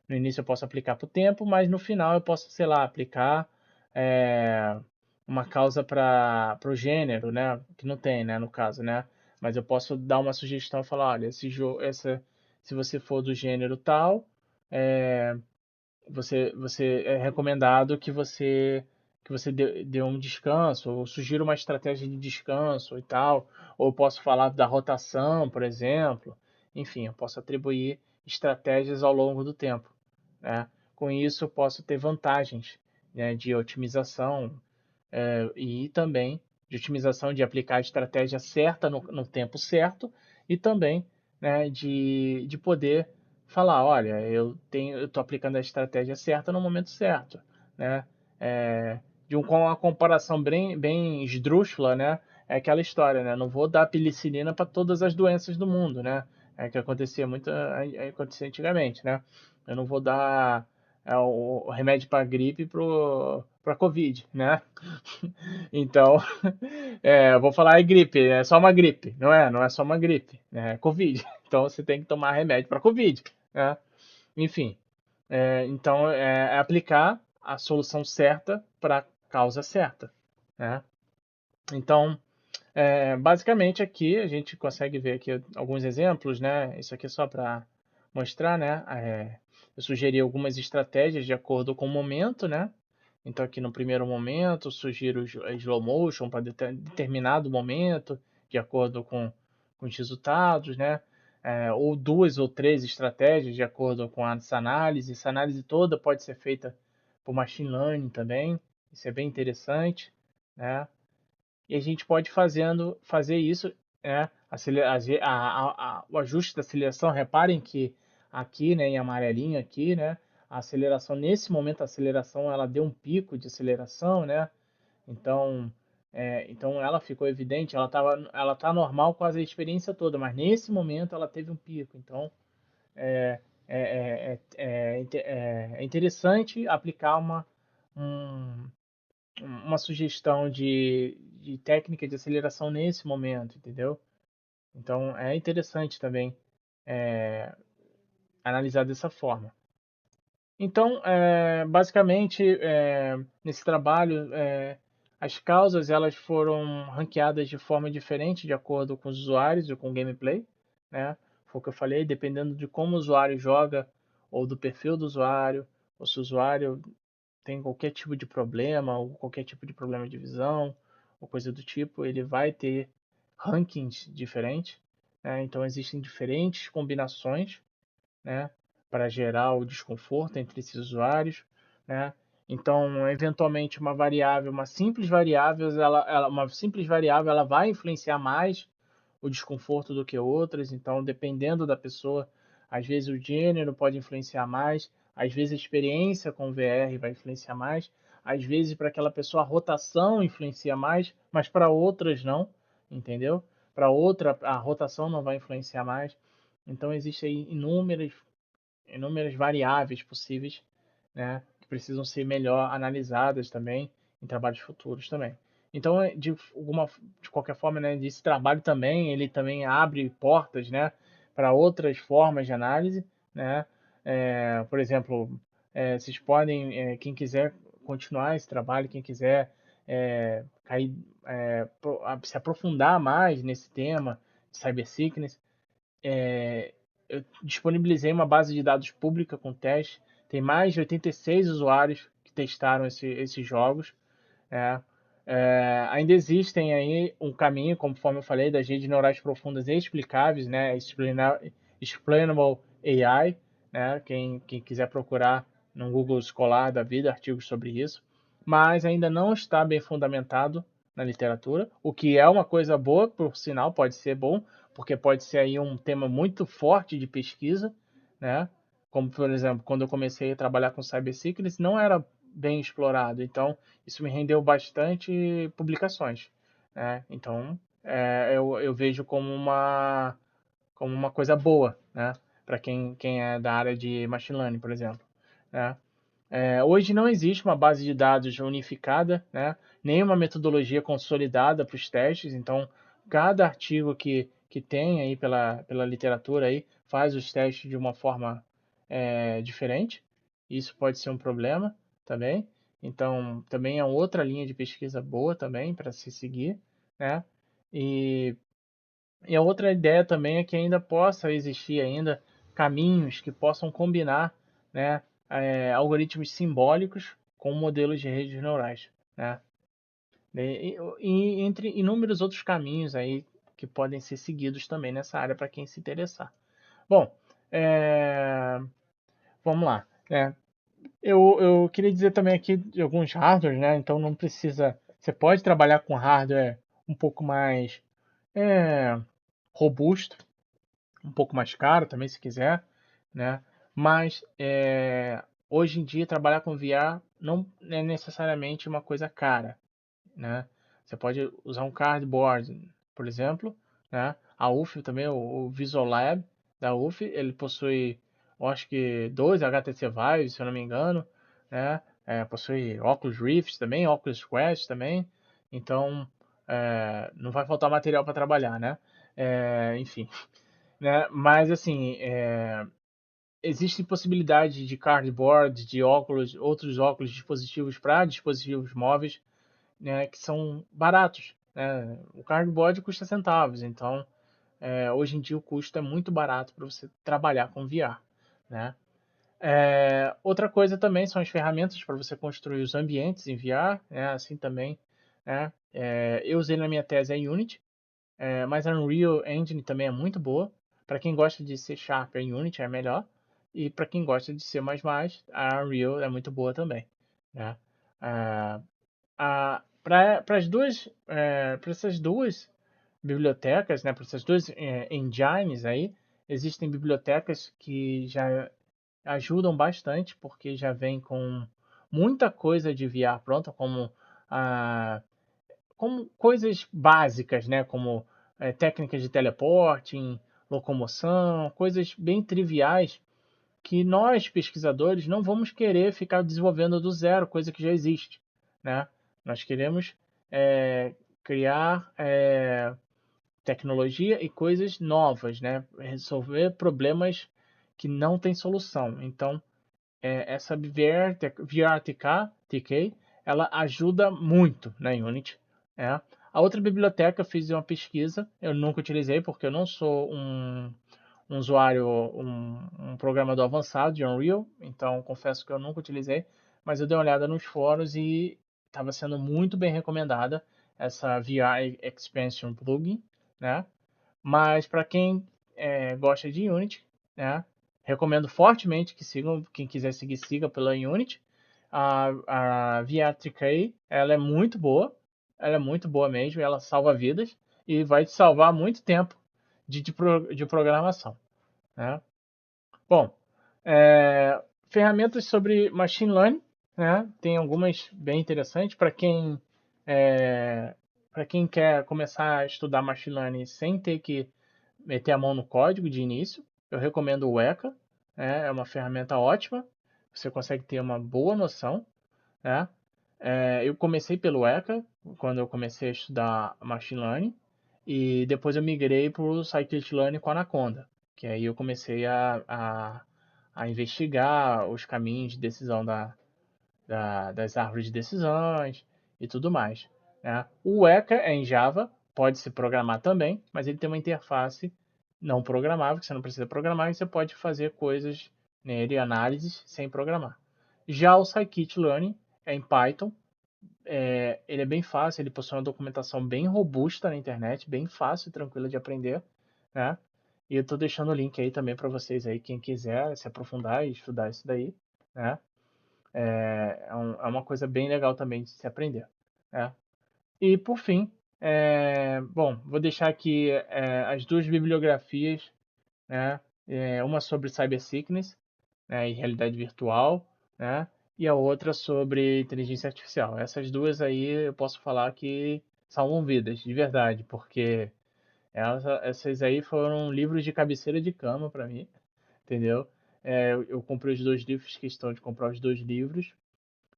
No início eu posso aplicar para o tempo, mas no final eu posso, sei lá, aplicar é, uma causa para o gênero, né? Que não tem, né? No caso, né? Mas eu posso dar uma sugestão e falar, olha, esse jogo, se você for do gênero tal, é, você é recomendado que você dê um descanso, ou sugira uma estratégia de descanso e tal, ou eu posso falar da rotação, por exemplo. Enfim, eu posso atribuir estratégias ao longo do tempo, né? Com isso, eu posso ter vantagens, né, de otimização e também de otimização de aplicar a estratégia certa no tempo certo e também, né, de poder falar, olha, eu estou aplicando a estratégia certa no momento certo, né? Com uma comparação bem esdrúxula, né? É aquela história, né? Não vou dar penicilina para todas as doenças do mundo, né? É que acontecia antigamente, né? Eu não vou dar o remédio para gripe para Covid, né? Então, eu vou falar gripe, é só uma gripe, não é só uma gripe, é Covid. Então você tem que tomar remédio para Covid, né? Enfim, então é aplicar a solução certa para a causa certa, né? Então, basicamente aqui a gente consegue ver aqui alguns exemplos, né? Isso aqui é só para mostrar, né? Eu sugeri algumas estratégias de acordo com o momento, né? Então aqui no primeiro momento eu sugiro slow motion para determinado momento, de acordo com os resultados, né? Ou duas ou três estratégias de acordo com essa análise. Essa análise toda pode ser feita por machine learning também. Isso é bem interessante, né? E a gente pode fazer isso, o ajuste da aceleração. Reparem que aqui, né, em amarelinho aqui, né, a aceleração nesse momento, a aceleração ela deu um pico de aceleração, né? Então Então ela ficou evidente, ela tá normal quase a experiência toda, mas nesse momento ela teve um pico. Então é interessante aplicar um- uma sugestão de técnica de aceleração nesse momento, entendeu? Então é interessante também analisar dessa forma. Então, basicamente, nesse trabalho, as causas elas foram ranqueadas de forma diferente de acordo com os usuários e com o gameplay, né? Foi o que eu falei, dependendo de como o usuário joga ou do perfil do usuário, ou se o usuário tem qualquer tipo de problema ou qualquer tipo de problema de visão ou coisa do tipo, ele vai ter rankings diferentes, né? Então existem diferentes combinações, né, para gerar o desconforto entre esses usuários, né? Então, eventualmente, uma simples variável, ela vai influenciar mais o desconforto do que outras. Então, dependendo da pessoa, às vezes o gênero pode influenciar mais, às vezes a experiência com o VR vai influenciar mais, às vezes para aquela pessoa a rotação influencia mais, mas para outras não, entendeu? Para outra a rotação não vai influenciar mais. Então, existem aí inúmeras variáveis possíveis, né, que precisam ser melhor analisadas também em trabalhos futuros também. Então, de qualquer forma, né, esse trabalho também, ele também abre portas, né, para outras formas de análise, né? Por exemplo, vocês podem, quem quiser continuar esse trabalho, quem quiser cair, se aprofundar mais nesse tema de cybersickness, eu disponibilizei uma base de dados pública com teste. Tem mais de 86 usuários que testaram esses jogos. É. Ainda existem aí um caminho, conforme eu falei, das redes neurais profundas e explicáveis, né? Explainable AI, né? Quem quiser procurar no Google Scholar da vida artigos sobre isso, mas ainda não está bem fundamentado na literatura, o que é uma coisa boa, por sinal, pode ser bom, porque pode ser aí um tema muito forte de pesquisa, né? Como, por exemplo, quando eu comecei a trabalhar com cybersecurity, não era bem explorado. Então, isso me rendeu bastante publicações, né? Então, eu vejo como uma coisa boa, né? Para quem é da área de machine learning, por exemplo, né? Hoje não existe uma base de dados unificada, né? Nenhuma metodologia consolidada para os testes. Então, cada artigo que tem aí pela literatura aí faz os testes de uma forma diferente. Isso pode ser um problema também. Então, também é outra linha de pesquisa boa também para se seguir, né? E, e a outra ideia também é que ainda possa existir ainda caminhos que possam combinar, né, algoritmos simbólicos com modelos de redes neurais, né? E entre inúmeros outros caminhos aí que podem ser seguidos também nessa área para quem se interessar. Bom, é, vamos lá, né? Eu queria dizer também aqui de alguns hardwares, né? Então não precisa. Você pode trabalhar com hardware um pouco mais é, robusto, um pouco mais caro também, se quiser, né? Mas hoje em dia trabalhar com VR não é necessariamente uma coisa cara, né? Você pode usar um cardboard, por exemplo, né? A UF também, o Visual Lab da UF, ele possui, eu acho que dois HTC Vive, se eu não me engano, né? Possui Oculus Rift também, Oculus Quest também, então não vai faltar material para trabalhar, né? Enfim, né? Mas assim, existe possibilidade de cardboard, de óculos, outros óculos, dispositivos para dispositivos móveis, né, que são baratos, né? O cardboard custa centavos, então hoje em dia o custo é muito barato para você trabalhar com VR, né? Outra coisa também são as ferramentas para você construir os ambientes em VR, né? Assim também, né? Eu usei na minha tese a Unity, mas a Unreal Engine também é muito boa. Para quem gosta de C Sharp, a Unity é melhor. E para quem gosta de C++, a Unreal é muito boa também, né? Para essas duas bibliotecas, né, para essas duas engines aí, existem bibliotecas que já ajudam bastante, porque já vem com muita coisa de VR pronta, como a como coisas básicas, né? Como técnicas de teleporting, locomoção, coisas bem triviais que nós, pesquisadores, não vamos querer ficar desenvolvendo do zero, coisa que já existe, né? Nós queremos criar tecnologia e coisas novas, né? Resolver problemas que não têm solução. Então, essa VRTK, ela ajuda muito na Unity. É. A outra biblioteca, eu fiz uma pesquisa, eu nunca utilizei porque eu não sou um usuário, um programador avançado de Unreal, então confesso que eu nunca utilizei, mas eu dei uma olhada nos fóruns e estava sendo muito bem recomendada essa VR Expansion Plugin, né? Mas para quem gosta de Unity, né? Recomendo fortemente que sigam, quem quiser seguir, siga pela Unity. A VR3K, ela é muito boa mesmo, ela salva vidas e vai te salvar muito tempo de programação, né? Bom, ferramentas sobre machine learning, né? Tem algumas bem interessantes é, para quem quer começar a estudar machine learning sem ter que meter a mão no código de início. Eu recomendo o Weka, né? É uma ferramenta ótima. Você consegue ter uma boa noção, né? Eu comecei pelo Weka quando eu comecei a estudar machine learning e depois eu migrei para o scikit-learn com Anaconda, que aí eu comecei a investigar os caminhos de decisão das árvores de decisões e tudo mais, né? O Weka é em Java, pode se programar também, mas ele tem uma interface não programável, que você não precisa programar, e você pode fazer coisas nele, análises, sem programar. Já o scikit-learn é em Python, ele é bem fácil, ele possui uma documentação bem robusta na internet, bem fácil e tranquila de aprender, né? E eu estou deixando o link aí também para vocês aí, quem quiser se aprofundar e estudar isso daí, né? É uma coisa bem legal também de se aprender, né? E por fim, bom, vou deixar aqui as duas bibliografias, né? Uma sobre cyber sickness, né, e realidade virtual, né? E a outra sobre inteligência artificial. Essas duas aí eu posso falar que salvam vidas, de verdade, porque essas aí foram livros de cabeceira de cama para mim, entendeu? Eu comprei os dois livros, fiz questão de comprar os dois livros,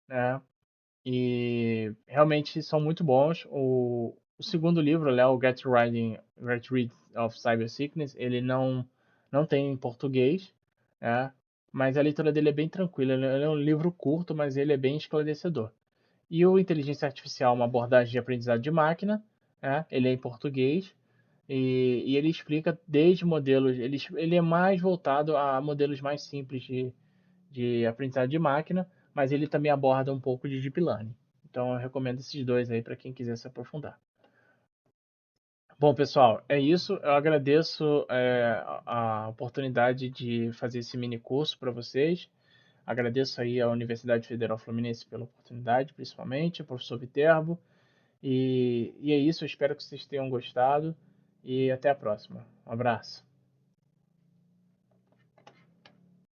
né? E realmente são muito bons. O segundo livro, né, o Get Rid of Cyber Sickness, ele não tem em português, né? Mas a leitura dele é bem tranquila. Ele é um livro curto, mas ele é bem esclarecedor. E o Inteligência Artificial, uma abordagem de aprendizado de máquina, né? Ele é em português e ele explica desde modelos. Ele é mais voltado a modelos mais simples de aprendizado de máquina, mas ele também aborda um pouco de deep learning. Então eu recomendo esses dois aí para quem quiser se aprofundar. Bom, pessoal, é isso. Eu agradeço a oportunidade de fazer esse mini curso para vocês. Agradeço aí à Universidade Federal Fluminense pela oportunidade, principalmente, ao professor Viterbo. E é isso, eu espero que vocês tenham gostado e até a próxima. Um abraço.